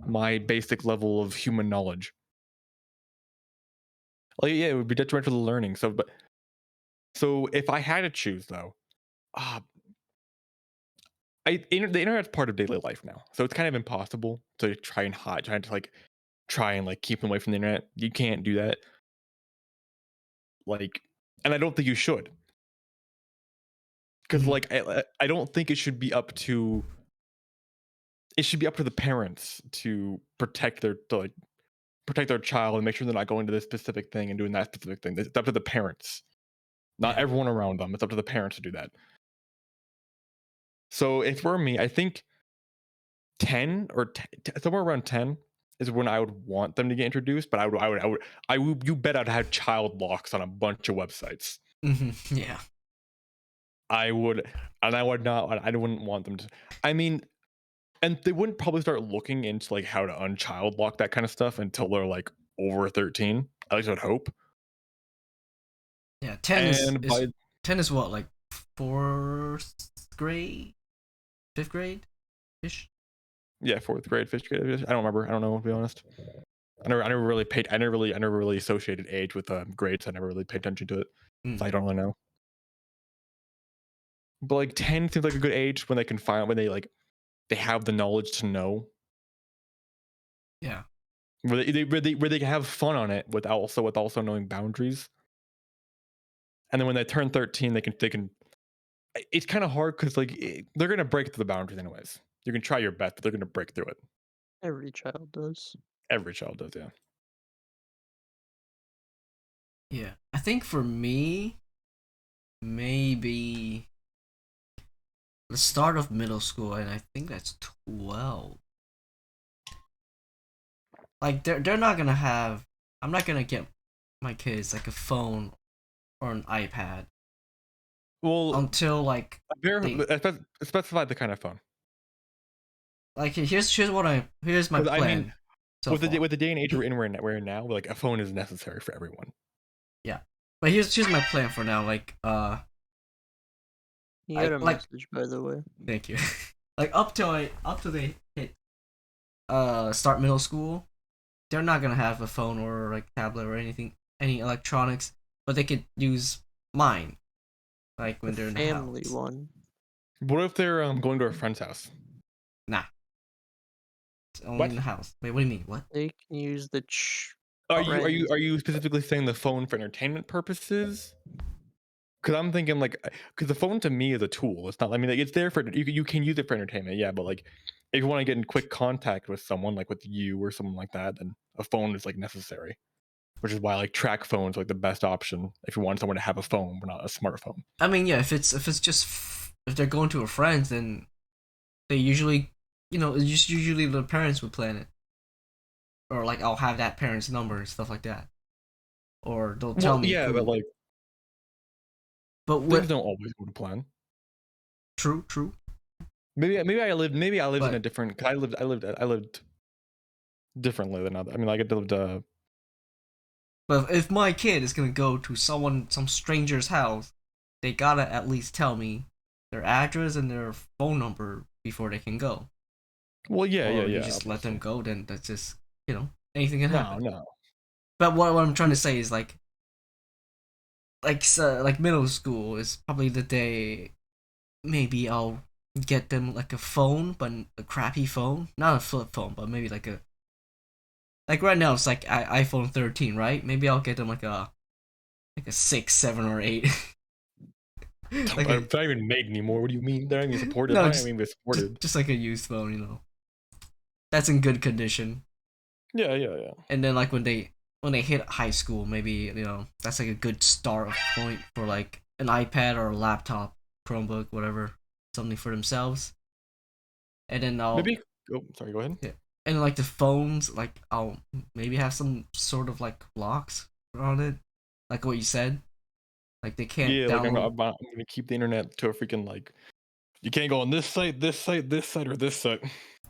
my basic level of human knowledge. Like yeah, it would be detrimental to learning. So if I had to choose though, the internet's part of daily life now, so it's kind of impossible to try and like keep them away from the internet. You can't do that. Like, and I don't think you should, because like I don't think it should be up to. It should be up to the parents to protect their child and make sure they're not going to this specific thing and doing that specific thing. It's up to the parents, not everyone around them. It's up to the parents to do that. So if it were me, I think 10 or somewhere around 10 is when I would want them to get introduced. But you bet I'd have child locks on a bunch of websites. Mm-hmm. Yeah. I would, and I would not. I wouldn't want them to. I mean, and they wouldn't probably start looking into like how to unchild lock that kind of stuff until they're like over 13. At least I would hope. Yeah, 10 And by 10 is what, like fourth grade, fifth grade ish. yeah, fourth grade, fifth grade. I don't remember. I don't know, to be honest. I never really paid. I never really associated age with grades. I never really paid attention to it, so I don't really know. But like 10 seems like a good age when they can find when they have the knowledge to know. Yeah. Where they can have fun on it with also knowing boundaries. And then when they turn 13, they can. It's kind of hard because they're gonna break through the boundaries anyways. You can try your best, but they're gonna break through it. Every child does. Every child does, yeah. Yeah. I think for me, maybe the start of middle school, and I think that's 12. Like they're not gonna have. I'm not gonna get my kids like a phone or an iPad Well, until like specify the kind of phone. like here's my 'Cause I plan. mean, So with far. the day and age we're in now, like a phone is necessary for everyone. Yeah, but here's my plan for now. Like You I got a like. message, by the way. Thank you. Like up till they hit start middle school, they're not gonna have a phone or like tablet or anything, any electronics, but they could use mine, like when The they're in the family house. one. What if they're going to a friend's house? Nah, it's only What? in the house. Wait, what do you mean? What? They can use the Are friends. you specifically saying the phone for entertainment purposes? Because I'm thinking because the phone to me is a tool. It's not. I mean, it's there for you can use it for entertainment. Yeah, but like if you want to get in quick contact with someone, like with you or someone like that, then a phone is like necessary. Which is why like track phones are like the best option if you want someone to have a phone, but not a smartphone. I mean, yeah, if it's just if they're going to a friend's, then they usually, it's just usually the parents would plan it, or like I'll have that parent's number and stuff like that, or they'll tell Well, me yeah, but who. like But things what? don't always go to plan. True. Maybe I lived in a But different. Cause I lived differently than other. I mean, like I lived. but if my kid is gonna go to some stranger's house, they gotta at least tell me their address and their phone number before they can go. Well, Or you yeah. just let them Obviously. go, then that's just anything can No, happen. no. But what I'm trying to say is like middle school is probably the day maybe I'll get them like a phone, but a crappy phone, not a flip phone, but maybe like right now it's like iPhone 13, right? Maybe I'll get them like a 6, 7, or 8. Like It's not even made anymore. What do you mean? They're not even supported. no, They're not even supported. just like a used phone, that's in good condition. Yeah. And then like when they hit high school, maybe that's like a good start point for like an iPad or a laptop, Chromebook, whatever, something for themselves. And then Maybe. Oh, sorry. Go ahead. yeah, and like the phones, like I'll maybe have some sort of like locks on it, like what you said, like they can't Yeah, like download. I'm gonna keep the internet to a freaking you can't go on this site, this site, this site, or this site.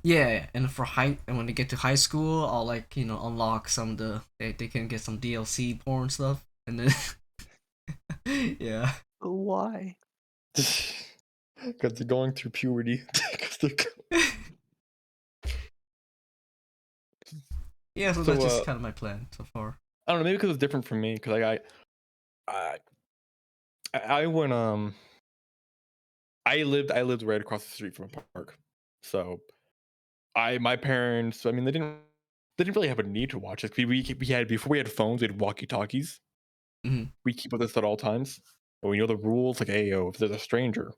Yeah, and and when they get to high school, I'll like unlock some of they can get some DLC porn stuff, and then yeah. But why? Because they're going through puberty. Yeah, so So that's just kind of my plan so far. I don't know. Maybe because it's different for me. Because I went I lived right across the street from a park. So my parents. I mean, they didn't really have a need to watch it. We had before we had phones, we had walkie talkies. Mhm. We keep with us at all times. But we know the rules. Like, hey, yo, if there's a stranger.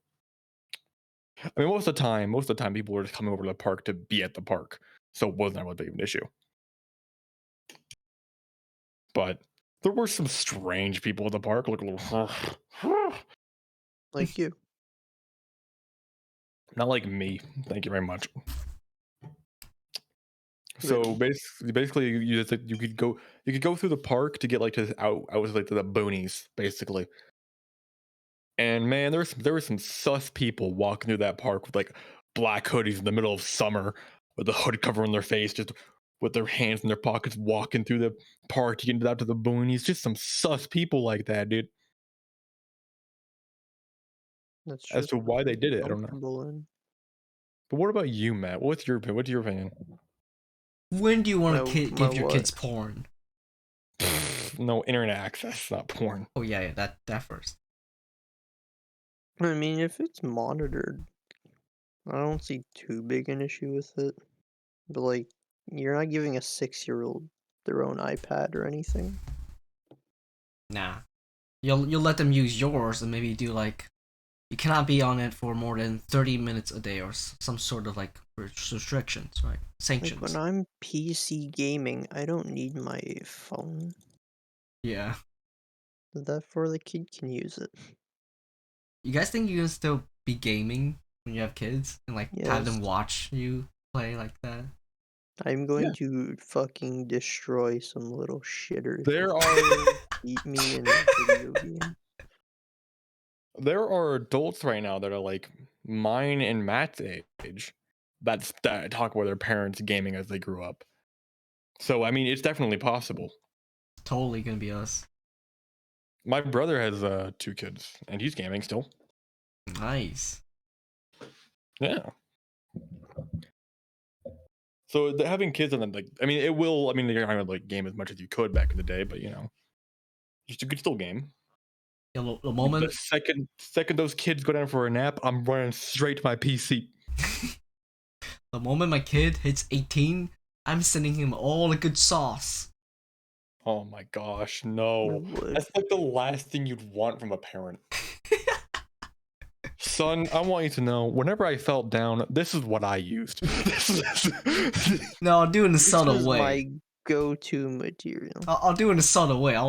I mean, most of the time, people were just coming over to the park to be at the park, so it wasn't really big of an issue. But there were some strange people at the park, like a little, Like you. not like me. Thank you very much. So Really. basically, you could go through the park to get like to out was like to the boonies, basically. And man, there were some sus people walking through that park with like black hoodies in the middle of summer with the hood covering their face, just with their hands in their pockets, walking through the park to get out to the boonies. Just some sus people like that, dude. That's As just to why they did it, I don't know. comfortable in. But what about you, Matt? What's your opinion? When do you want My to give your what? kids porn? No internet access, not porn. Oh yeah, that first. I mean, if it's monitored, I don't see too big an issue with it. But like, you're not giving a 6-year-old their own iPad or anything. Nah, you'll let them use yours and maybe do like, you cannot be on it for more than 30 minutes a day or some sort of like restrictions, right? Like Sanctions. when I'm PC gaming, I don't need my phone. Yeah. Therefore, the kid can use it. You guys think you can still be gaming when you have kids and like have them Yes. watch you play like that? I'm going Yeah. to fucking destroy some little shitter if There he are beat me in a video game. there are adults right now that are like mine and Matt's age that talk about their parents gaming as they grew up. So I mean, it's definitely possible. Totally gonna be us. My brother has 2 kids, and he's gaming still. Nice. Yeah. So having kids and then like, I mean, it will. I mean, you're not gonna like game as much as you could back in the day, but you know, you could still game. Yeah, the The moment second those kids go down for a nap, I'm running straight to my PC. the moment my kid hits 18, I'm sending him all the good sauce. Oh my gosh, I no! would. That's like the last thing you'd want from a parent. Son, I want you to know, whenever I felt down, this is what I used. No, I'll do it in a This subtle was way. my go-to material. I'll do it in a subtle way. I'll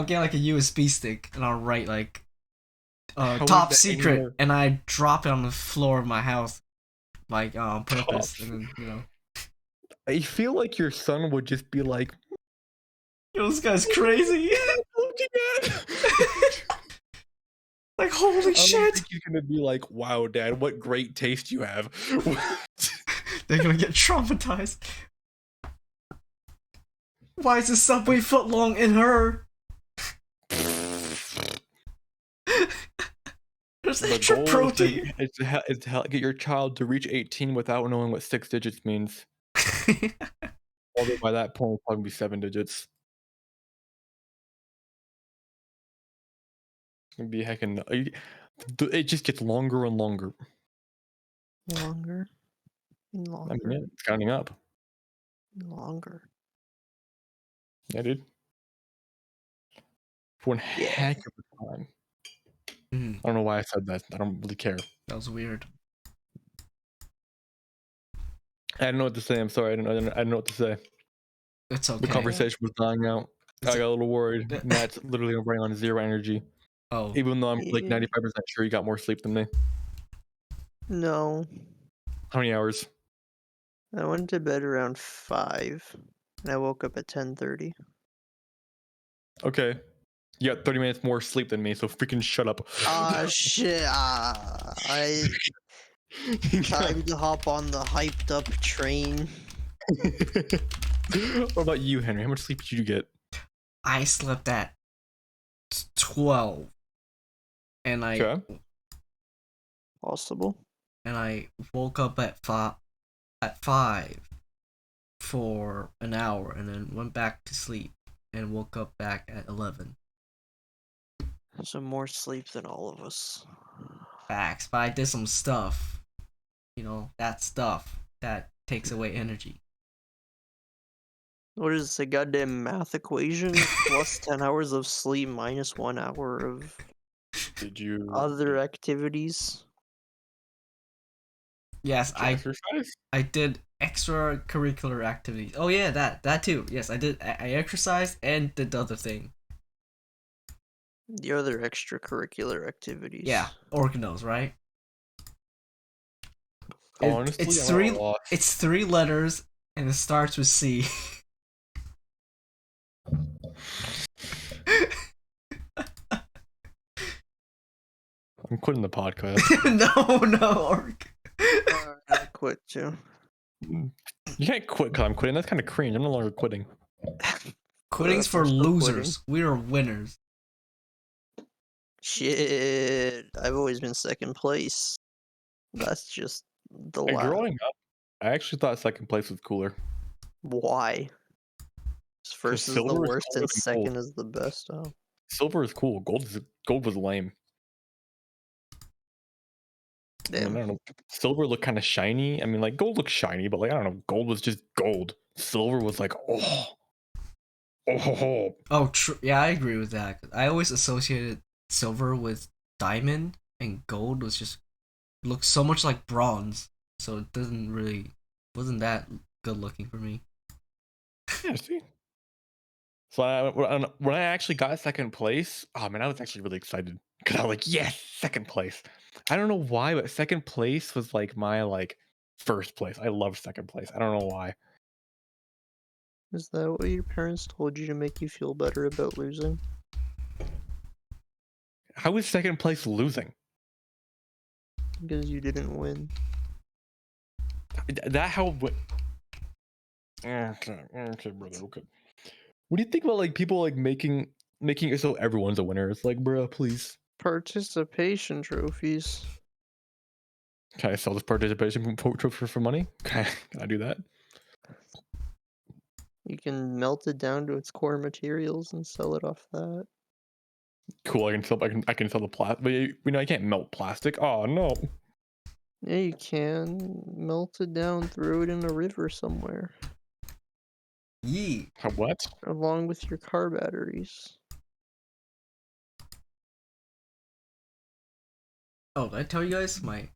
get like a USB stick and I'll write like How is top that secret anymore? and I drop it on the floor of my house like on purpose Top and then I feel like your son would just be like, yo, this guy's crazy. looking at. Like holy I don't shit. think he's gonna be like, wow, Dad, what great taste you have. They're gonna get traumatized. Why is the subway foot long in her? There's The extra goal protein. is to get your child to reach 18 without knowing what 6 digits means. Although by that point, it'll probably be 7 digits. It's gonna be heckin'. It just gets longer and longer. Longer and I longer mean, it's counting up. and longer. Yeah, dude. For one Yeah. heck of a time. Mm, I don't know why I said that. I don't really care. that was weird. I didn't know what to say. I'm sorry. I didn't know what to say. It's okay. The conversation was dying out. I got a little worried. Matt's literally running on 0 energy. Oh, Even though I'm like Yeah. 95% sure he got more sleep than me. No. How many hours? I went to bed around 5, and I woke up at 10:30. Okay. You got 30 minutes more sleep than me, so freaking shut up. Ah, shit. Time to hop on the hyped up train. What about you, Henry? How much sleep did you get? I slept at 12, and Okay. Possible. I woke up at 5 for an hour, and then went back to sleep, and woke up back at 11. So more sleep than all of us. Facts, but I did some stuff. You know, that stuff that takes away energy. What is this, a goddamn math equation? Plus 10 hours of sleep minus 1 hour of Did you other activities? Yes, exercise? I did extracurricular activities. Oh yeah, that too. Yes, I did. I exercised and did the other thing. The other extracurricular activities. Yeah, organelles, right? Honestly, It's I'm at a three. loss. It's 3 letters and it starts with C. I'm quitting the podcast. no, Orc. I quit too. You can't quit because I'm quitting. That's kind of cringe. I'm no longer quitting. Quitting's for We're still quitting. losers. We are winners. Shit, I've always been second place. That's just the And last. growing up, I actually thought second place was cooler. Why? First is the silver is worst cooler and than second gold. is the best. Oh, Silver is cool. Gold was lame. I mean, I damn. don't know. Silver looked kind of shiny. I mean, like gold looked shiny, but like I don't know. Gold was just gold. Silver was like, oh. Oh, yeah, I agree with that. I always associated silver with diamond, and gold was just looked so much like bronze. So it wasn't that good looking for me. Yeah, see. So when I actually got second place, oh man, I was actually really excited because I was like, yes, second place. I don't know why, but second place was like my like first place. I love second place. I don't know why. Is that what your parents told you to make you feel better about losing? How is second place losing? Because you didn't win. That how? Okay, brother. Okay. What do you think about like people like making it so everyone's a winner? It's like, bro, please. Participation trophies. Can I sell this participation trophy for money? Can I do that? You can melt it down to its core materials and sell it off that. Cool. I can sell the plastic, but I can't melt plastic. Oh no. Yeah, you can melt it down, throw it in a river somewhere, Yee. What? along with your car batteries. Oh, did I tell you guys I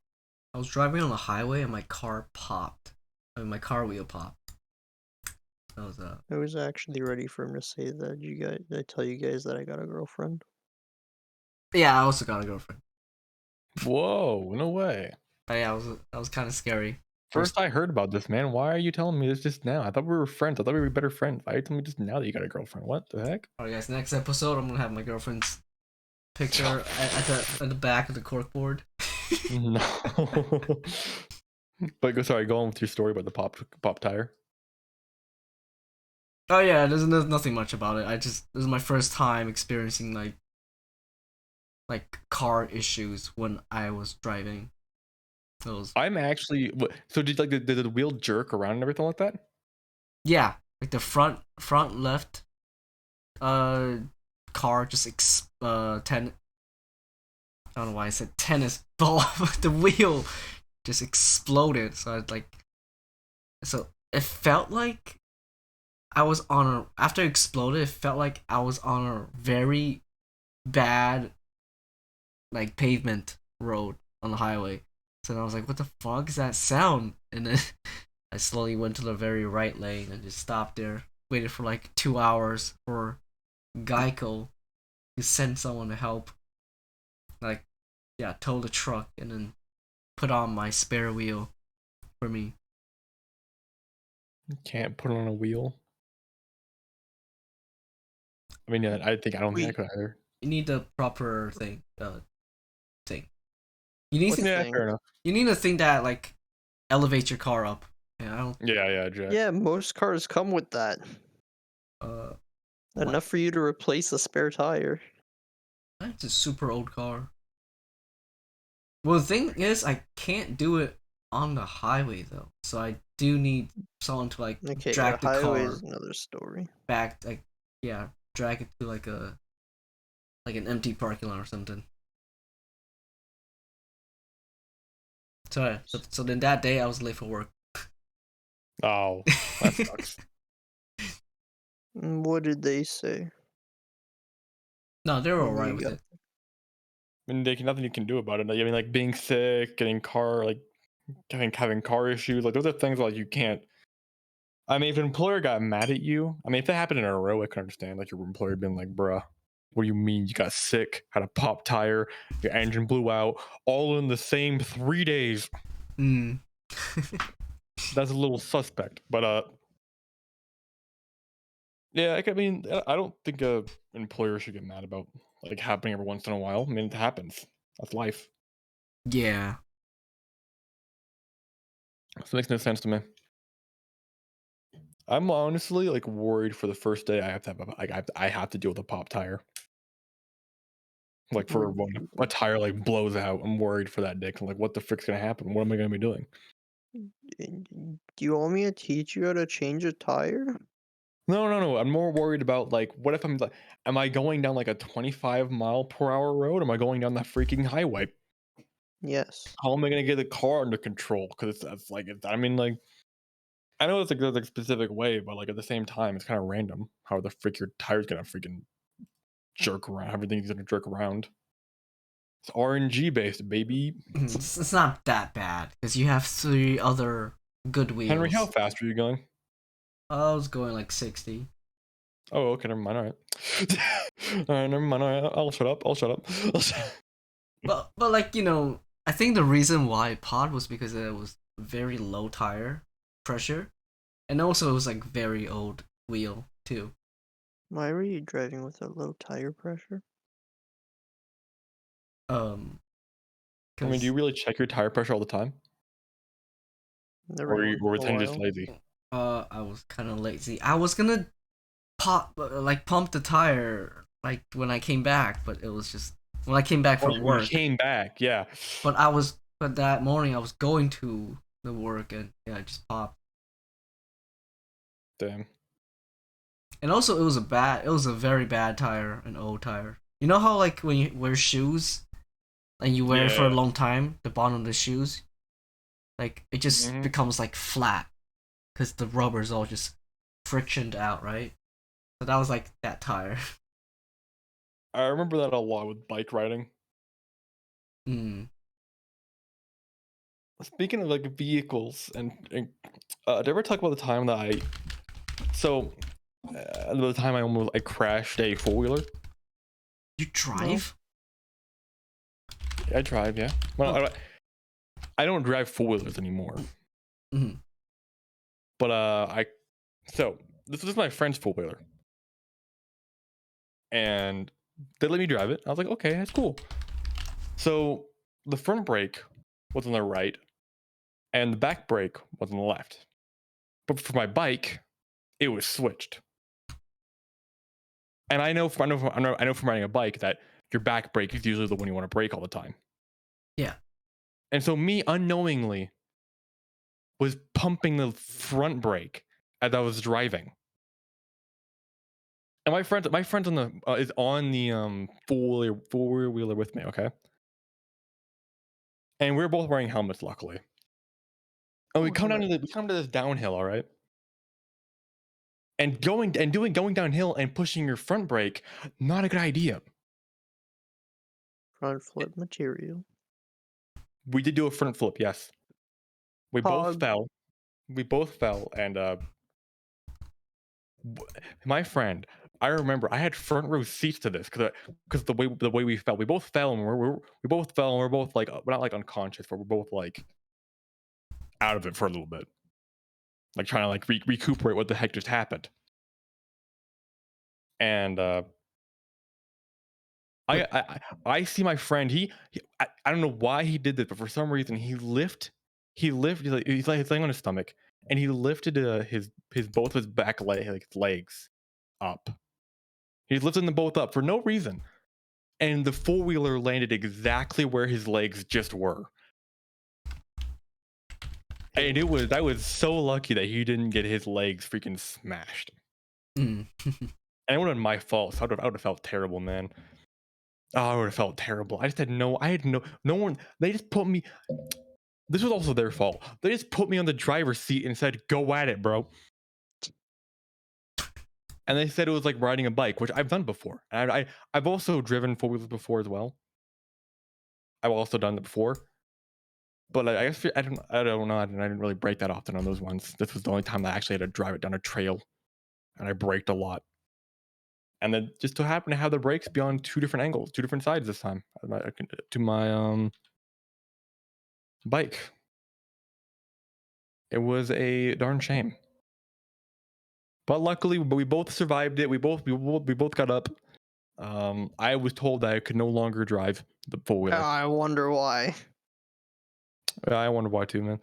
was driving on the highway and my car popped. I mean, my car wheel popped. That was I was actually ready for him to say that. Did I tell you guys that I got a girlfriend? Yeah, I also got a girlfriend. Whoa, no way. But yeah, that was kind of scary. First I heard about this, man. Why are you telling me this just now? I thought we were friends. I thought we were better friends. Why are you telling me just now that you got a girlfriend? What the heck? Alright, guys. Next episode, I'm gonna have my girlfriend's picture at the back of the corkboard. No. But go on with your story about the pop tire. Oh yeah, there's nothing much about it. This is my first time experiencing like car issues when I was driving. I'm actually so did the wheel jerk around and everything like that? Yeah, like the front left car just 10. I don't know why I said tennis ball. The wheel just exploded. So it felt like I was after it exploded. It felt like I was on a very bad like pavement road on the highway. So I was like, "What the fuck is that sound?" And then I slowly went to the very right lane and just stopped there. Waited for like 2 hours for Geico to send someone to help. Like, yeah, tow the truck and then put on my spare wheel for me. Can't put on a wheel. I mean, yeah, I don't think I could either. You need the proper thing. You need Yeah, fair enough. You need a thing that like elevates your car up. Yeah, I don't. Yeah, Jack. Yeah, most cars come with that. Enough for you to replace a spare tire. It's a super old car. Well, the thing is, I can't do it on the highway though, so I do need someone to like drag the highway car is another story. back. Like, yeah, drag it to like an empty parking lot or something. So then that day I was late for work. Oh, that sucks. What did they say? No, they were When alright you with got- it. I mean, there's nothing you can do about it. I mean, like being sick, getting having car issues, like those are things like you can't. I mean, if an employer got mad at you, I mean, if that happened in a row, I can understand. Like your employer being like, "Bruh, what do you mean you got sick, had a pop tire, your engine blew out, all in the same 3 days?" Mm. That's a little suspect. But yeah, I mean, I don't think a employer should get mad about like happening every once in a while. I mean, it happens. That's life. Yeah. So it makes no sense to me. I'm honestly like worried for the first day. I have to have I have to deal with a pop tire. Like for What when a tire like blows out, I'm worried for that day. 'Cause I'm like, what the frick's gonna happen? What am I gonna be doing? do you want me to teach you how to change a tire? No, no, no. I'm more worried about like, what if I'm like, am I going down like a 25-mile-per-hour road? Am I going down the freaking highway? Yes. How am I gonna get the car under control? Because that's like, I mean, like, I know it's like there's like a specific way, but like at the same time, it's kind of random how the frick your tire's gonna freaking jerk around. Everything's gonna jerk around. It's RNG based, baby. It's not that bad because you have 3 other good Henry, how wheels. fast are you going? I was going like 60. Oh, okay, never mind. All right, all right, never mind. All right, I'll shut up. I'll shut up. But like I think the reason why pod was because it was very low tire pressure, and also it was like very old wheel too. Why were you driving with a low tire pressure? Um, I mean, do you because really check your tire pressure all the time, Every once or in was a you just while. lazy? I was kind of lazy. I was gonna pump the tire like when I came back, but it was just when I came back Oh, from you work. came back, yeah. But that morning I was going to the work and yeah, I just popped. Damn. And also it was a very bad tire, an old tire. You know how like when you wear shoes and you wear it for a Yeah. long time, the bottom of the shoes, like it just Mhm. becomes like flat because the rubber's all just frictioned out, right? So that was like that tire. I remember that a lot with bike riding. Mm. Speaking of like vehicles, and did I ever talk about the time that the time I crashed a four wheeler? You drive? I drive, yeah. Well, Oh. I don't drive four wheelers anymore, Mm. but so this was my friend's four wheeler, and they let me drive it. I was like, okay, that's cool. So the front brake was on the right, and the back brake was on the left. But for my bike, it was switched. And I know from riding a bike that your back brake is usually the one you want to brake all the time. Yeah. And so me unknowingly was pumping the front brake as I was driving. And my friend on the is on the four wheeler with me, okay? And we are both wearing helmets, luckily. And we come to this downhill, all right? And going downhill and pushing your front brake, not a good idea. Front flip material. We did do a front flip, yes. We both Pog. fell. We both fell, and my friend, I remember I had front row seats to this because the way we fell, we both fell, and we both fell, and we're both like, we're not like unconscious, but we're both like out of it for a little bit, like trying to like recuperate what the heck just happened. And I see my friend. I don't know why he did this, but for some reason he's like laying on his stomach, and he lifted his both his back legs up. He's lifting them both up for no reason, and the four wheeler landed exactly where his legs just were. And I was so lucky that he didn't get his legs freaking smashed. Mm. And it would have been my fault. So I would have felt terrible, man. Oh, I would have felt terrible. I had no one. They just put me. This was also their fault. They just put me on the driver's seat and said, "Go at it, bro." And they said it was like riding a bike, which I've done before. And I've also driven four wheelers before as well. I've also done that before. But like, I guess I don't know. I didn't really brake that often on those ones. This was the only time that I actually had to drive it down a trail, and I braked a lot. And then just to happen to have the brakes be on two different angles, two different sides this time to my bike. It was a darn shame. But luckily, we both survived it. We both got up. I was told that I could no longer drive the four wheeler. I wonder why. I wonder why too, man.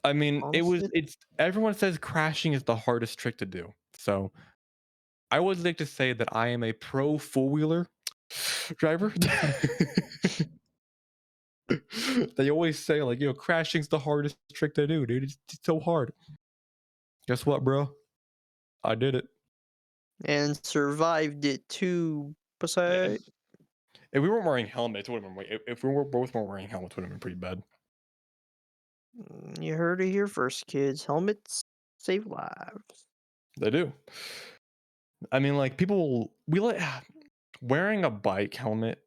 I mean, Honestly, it's everyone says crashing is the hardest trick to do. So I would like to say that I am a pro four-wheeler driver. They always say, like, crashing's the hardest trick to do, dude. It's so hard. Guess what, bro? I did it. and survived it too. Yes. Besides, If we weren't wearing helmets, it would have been. If we were both weren't wearing helmets, it would have been pretty bad. you heard it here first, kids. Helmets save lives. They do. I mean, like we like wearing a bike helmet.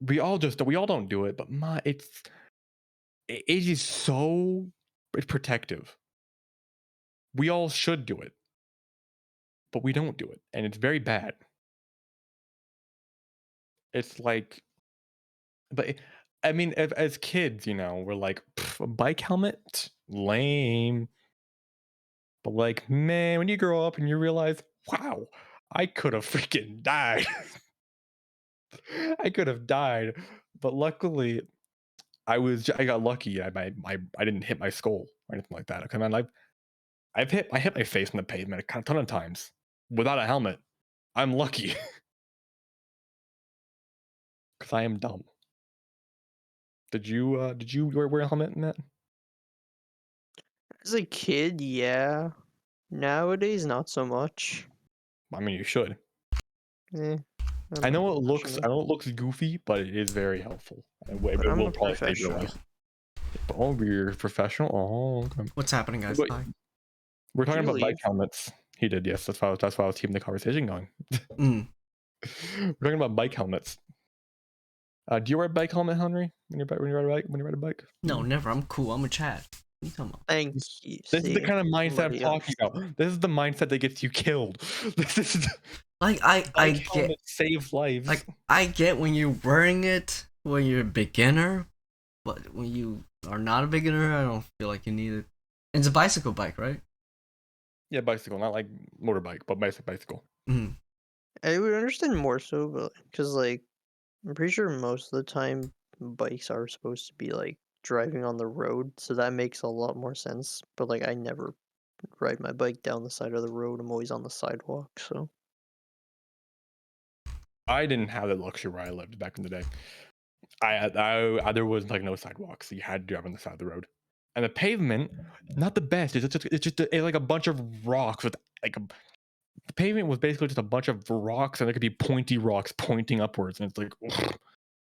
We all don't do it, but it is so it's protective. We all should do it, but we don't do it, and it's very bad. It's like, but I mean, as kids, we're like, a bike helmet, lame. But like, man, when you grow up and you realize, wow, I could have freaking died. I could have died, but luckily, I got lucky. I didn't hit my skull or anything like that. Okay, man, I hit my face in the pavement a ton of times without a helmet. I'm lucky because I am dumb. Did you wear a helmet, Matt? As a kid, yeah. Nowadays, not so much. I mean, you should. Eh, I'm I a know professional. it looks goofy, but it is very helpful. But It I'm will a probably save your professional. life. But you're professional. Oh, okay. What's happening, guys? Wait, Hi. we're Did talking you about bike leave? helmets. He did, yes. That's why I was keeping the conversation going. Mm. We're talking about bike helmets. Do you wear a bike helmet, Henry? When you ride a bike? No, never. I'm cool. I'm a Chad. What are you talking about? Thank you. This is the See, kind of mindset I'm somebody talking about. This is the mindset that gets you killed. This is Like I bike get helmets save lives. I get when you're wearing it when you're a beginner, but when you are not a beginner, I don't feel like you need it. It's a bicycle bike, right? Yeah, bicycle, not like motorbike, but bicycle. Mm. I would understand more so, but because like I'm pretty sure most of the time bikes are supposed to be like driving on the road, so that makes a lot more sense. But like I never ride my bike down the side of the road. I'm always on the sidewalk, so I didn't have that luxury where I lived back in the day. There was like no sidewalks, so you had to drive on the side of the road, and the pavement, not the best. It's like a bunch of rocks with like the pavement was basically just a bunch of rocks, and there could be pointy rocks pointing upwards, and it's like, ugh,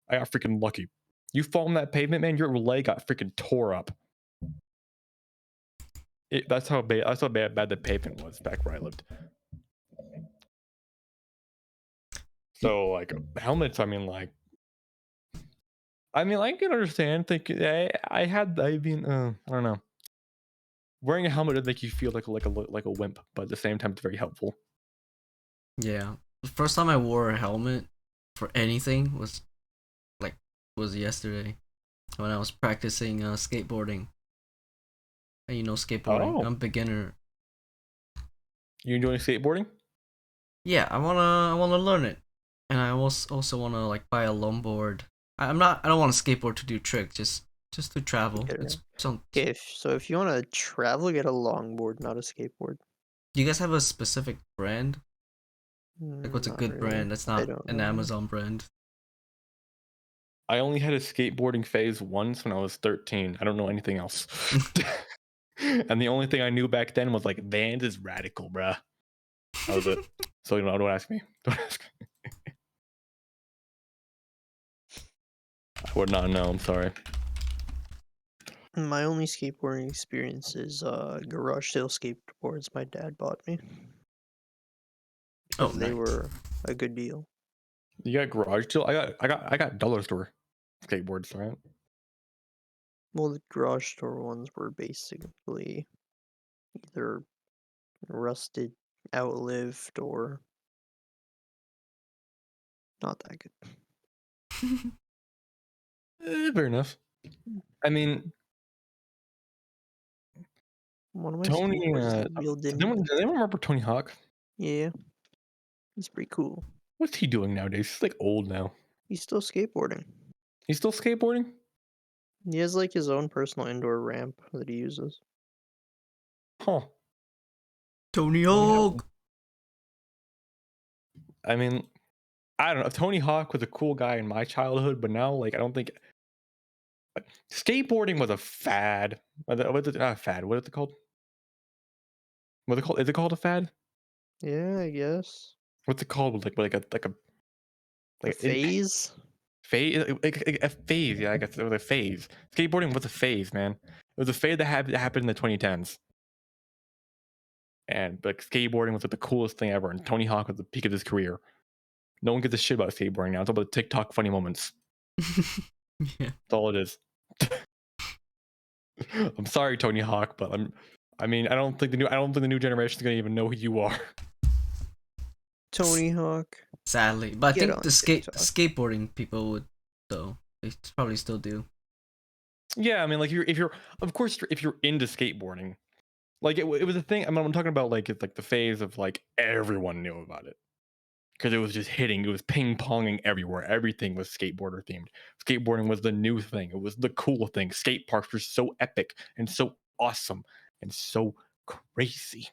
I got freaking lucky. You fall on that pavement, man, your leg got freaking tore up. That's how bad the pavement was back where I lived. So like helmets, I mean, I can understand. I don't know. Wearing a helmet would make you feel like a wimp, but at the same time, it's very helpful. Yeah. The first time I wore a helmet for anything like was yesterday when I was practicing skateboarding. And skateboarding. Oh, I'm beginner. you enjoying skateboarding? Yeah, I wanna learn it, and I also wanna like buy a longboard. I don't want a skateboard to do tricks, just to travel. get It's around. some. Okay, if you want to travel, get a longboard, not a skateboard. Do you guys have a specific brand? Like, what's a Not good really. brand that's I not don't an know. Amazon brand? I only had a skateboarding phase once when I was 13. I don't know anything else. And the only thing I knew back then was like Vans is radical, bruh. That was it. So don't ask me. Don't ask me. I would not know. I'm sorry. My only skateboarding experience is garage sale skateboards my dad bought me Oh, because they nice. were a good deal. You got garage sale? I got dollar store skateboards, right? Well, the garage store ones were basically either rusted, outlived, or not that good. Fair enough. I mean, One of my Tony. skateboards is the real dimmed. Does anyone remember Tony Hawk? Yeah, he's pretty cool. What's he doing nowadays? He's like old now. He's still skateboarding. He's still skateboarding. He has like his own personal indoor ramp that he uses. Huh. Tony Tony Hawk. I mean, I don't know. Tony Hawk was a cool guy in my childhood, but now, like, I don't think skateboarding was a fad. What's it? Not a fad. What is it called? What's it called? Is it called a fad? Yeah, I guess. What's it called? Like a A like it, phase? phase? A phase? Yeah, I guess it was a phase. Skateboarding was a phase, man. It was a phase that happened in the 2010s, and like skateboarding was like the coolest thing ever. And Tony Hawk was the peak of his career. No one gives a shit about skateboarding now. It's all about TikTok funny moments. Yeah. That's all it is. I'm sorry, Tony Hawk, but I mean, I don't think the new generation is gonna even know who you are. Tony Hawk. Sadly, but I Get think on the TikTok. skateboarding people would, though. They probably still do. Yeah, I mean, like if you're of course if you're into skateboarding, like it was a thing. I mean, I'm talking about like it's like the phase of like everyone knew about it because it was just hitting, it was ping ponging everywhere. Everything was skateboarder themed. Skateboarding was the new thing. It was the cool thing. Skate parks were so epic and so awesome and so crazy.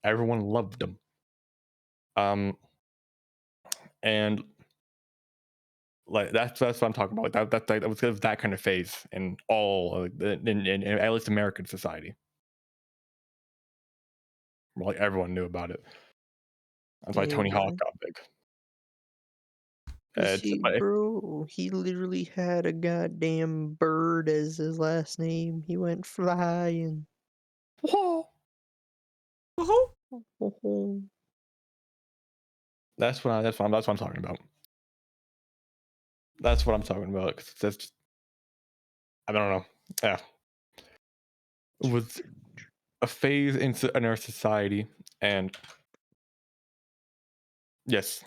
Everyone loved them. And like that's what I'm talking about. Like that was that kind of phase in all in at least American society. Like everyone knew about it. That's why Hey, Tony Hawk man. got big. You see, But bro, he literally had a goddamn bird as his last name. He went flying. whoa, Oh, that's what I'm talking about. That's what I'm talking about. 'Cause that's just, I don't know. Yeah, it was a phase in our society, and yes.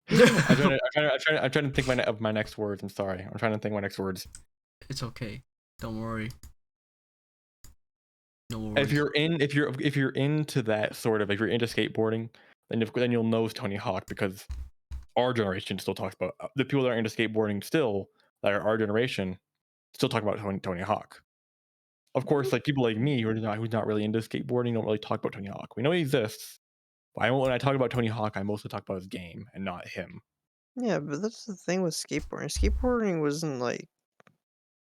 I'm trying to think of my next words. I'm sorry. I'm trying to think of my next words. It's okay. Don't worry. No If worries. you're into that sort of, if you're into skateboarding, then you'll know Tony Hawk because our generation still talks about the people that are into skateboarding still, that are our generation, still talk about Tony Hawk. Of course, like people like me who's not really into skateboarding don't really talk about Tony Hawk. We know he exists, but when I talk about Tony Hawk, I mostly talk about his game and not him. yeah, but that's the thing with skateboarding. Skateboarding wasn't like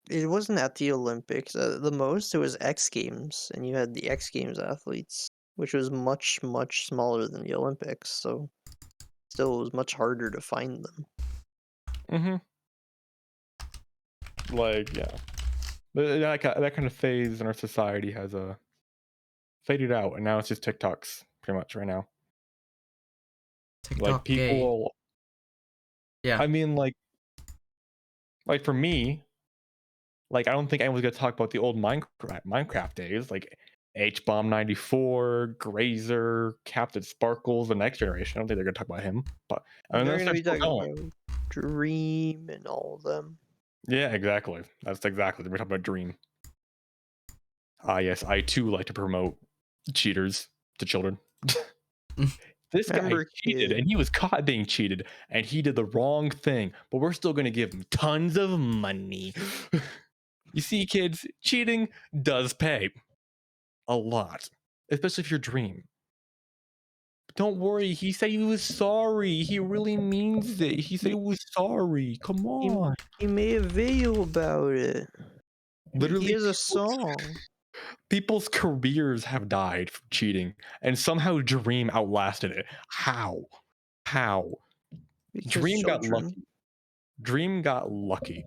it wasn't at the Olympics. The most it was X Games, and you had the X Games athletes, which was much smaller than the Olympics. So still, it was much harder to find them. Mm-hmm. Like yeah, but that kind of phase in our society has faded out, and now it's just TikToks pretty much right now. Like TikTok gay. people, Yeah. I mean, like for me, like I don't think anyone's gonna talk about the old Minecraft days, like H-Bomb 94, Grazer, Captain Sparkles, the next generation. I don't think they're gonna talk about him, but I mean They're that's gonna they're be still talking going. about Dream and all of them. Yeah, exactly. That's exactly. We're talking about Dream. Ah, yes, I too like to promote cheaters to children. This guy Remember, cheated kid? and he was caught being cheated and he did the wrong thing, but we're still going to give him tons of money. You see, kids, cheating does pay a lot, especially if you're Dream. Don't worry, he said he was sorry. He really means it. He said he was sorry. Come He on. he made a video about it. He Literally, has a song people's careers have died from cheating, and somehow Dream outlasted it. How? How? because Dream got children. lucky. Dream got lucky.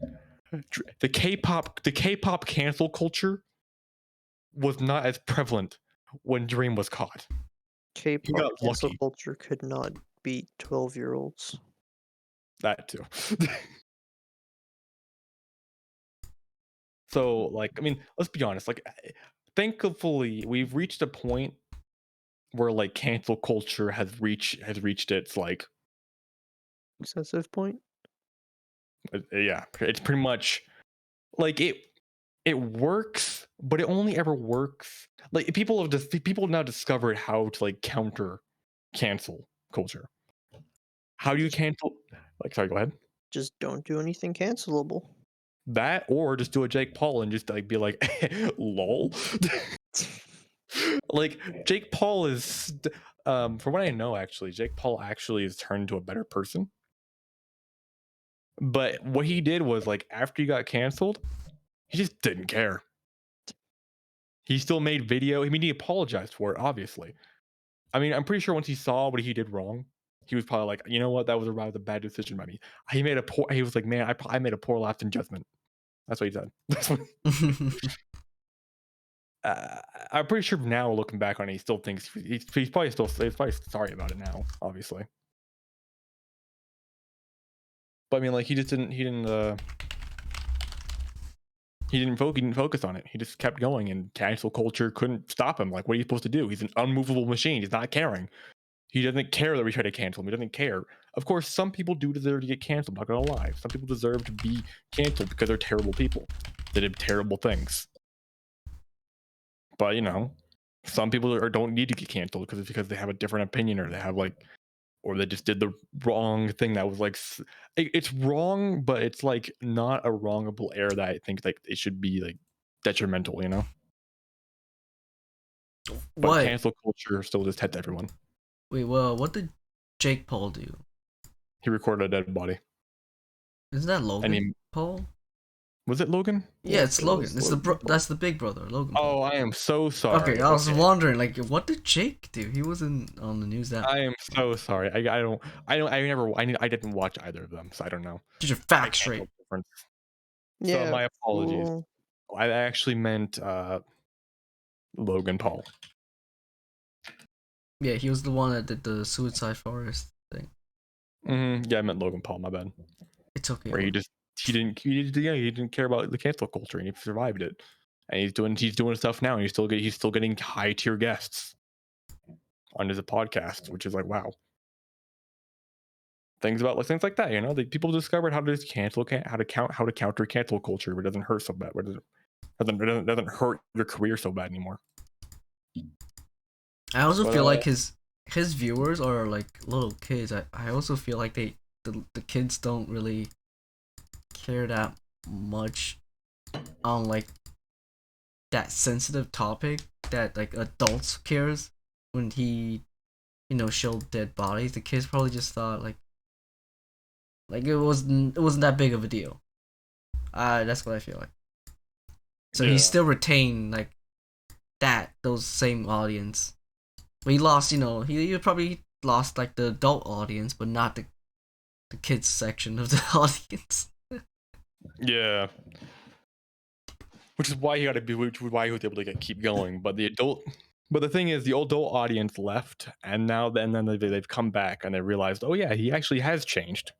The K-pop cancel culture was not as prevalent when Dream was caught. He K-pop got cancel lucky. culture could not beat 12-year-olds. That too. So, like, I mean, let's be honest. Like, thankfully, we've reached a point where like cancel culture has reached its like, Excessive point. yeah, it's pretty much like it works, but it only ever works like people have now discovered how to like counter cancel culture. How do you Just cancel? Like, sorry, go ahead. just don't do anything cancelable. That, or just do a Jake Paul and just like be like, lol. Like Jake Paul is, from what I know, actually, Jake Paul actually has turned into a better person. But what he did was like after he got canceled, he just didn't care. He still made video. I mean, he apologized for it, obviously. I mean, I'm pretty sure once he saw what he did wrong, he was probably like, you know what, that was a bad decision by me. He made a poor. He was like, man, I made a poor lapse in judgment. That's what he said. That's what, I'm pretty sure now, looking back on it, he still thinks he's probably sorry about it now, obviously. But I mean, like he didn't focus on it. He just kept going, and cancel culture couldn't stop him. Like, what are you supposed to do? He's an unmovable machine. He's not caring. He doesn't care that we try to cancel him. He doesn't care. Of course, some people do deserve to get canceled. I'm not gonna lie. Some people deserve to be canceled because they're terrible people. They did terrible things. But you know, some people don't need to get canceled because they have a different opinion, or they have or they just did the wrong thing that was like, it's wrong, but it's like not a wrongable error that I think like it should be like detrimental, you know. But What? cancel culture still just hits everyone. Wait, well, what did Jake Paul do? He recorded a dead body. Isn't that Logan Paul? Was it Logan? Yeah, it's Logan. It's Logan that's the big brother, Logan Oh, Paul. I am so sorry. Okay, I was wondering, like, what did Jake do? He wasn't on the news that. I am so sorry. I didn't watch either of them, so I don't know. Did your facts straight? Yeah. So my apologies. Cool. I actually meant Logan Paul. Yeah, he was the one that did the Suicide Forest thing. Yeah, I meant Logan Paul. My bad. It's okay. Where he didn't care about the cancel culture, and he survived it. And he's doing stuff now, and he's still getting high tier guests on his podcast, which is like, wow. Things like that, you know, people discovered how to counter cancel culture, but it doesn't hurt so bad. It doesn't hurt your career so bad anymore. I also feel like his viewers are like little kids. I also feel like the kids don't really care that much on like that sensitive topic that like adults cares when he, you know, showed dead bodies. The kids probably just thought like it wasn't that big of a deal. That's what I feel like. So he still retained like those same audience. But he lost, you know, he probably lost like the adult audience, but not the kids section of the audience. Yeah. Which is why he was able to keep going. But the thing is, the adult audience left, and then they've come back and they realized, oh yeah, he actually has changed.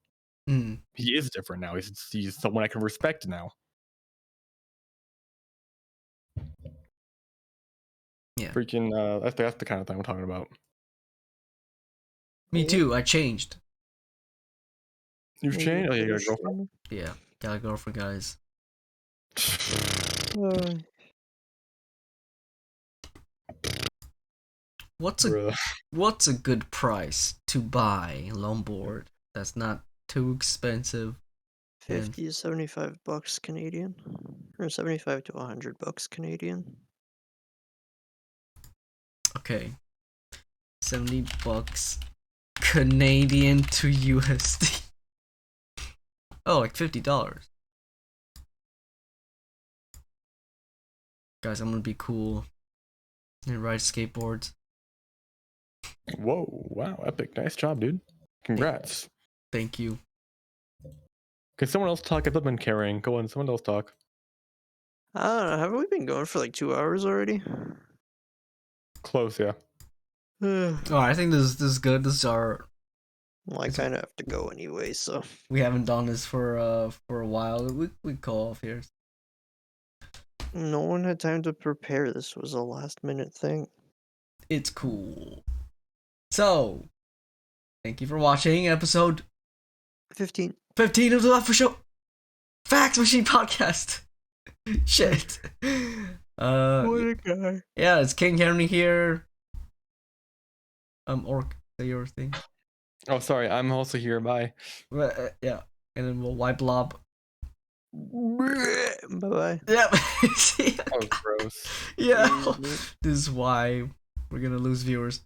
He is different now. He's someone I can respect now. Yeah. Freaking that's the kind of thing I'm talking about. Me too. I changed. You've changed? Oh, you got a girlfriend? Yeah, got a girlfriend, guys. What's a good price to buy a longboard that's not too expensive? 50 to $75 Canadian, or 75 to $100 Canadian. Okay, $70 Canadian to USD. Oh, like $50. Guys, I'm gonna be cool and ride skateboards. Whoa! Wow! Epic! Nice job, dude. Congrats. Thank you. Can someone else talk? I've been carrying. Go on, someone else talk. I don't know. Haven't we been going for like 2 hours already? Close, yeah. Oh, I think this is good. This is our. Well, I kind of have to go anyway, so. We haven't done this for a while. We call off here. No one had time to prepare. This was a last minute thing. It's cool. So, thank you for watching episode 15 of the Left for Show Fax Machine Podcast. Shit. What a guy. Yeah, it's KingHenry here. Orc, say your thing. Oh, sorry. I'm also here. Bye. Yeah, and then we'll Y Blob. Bye-bye. Yep. That was gross. Yeah. Excuse me. This is why we're gonna lose viewers.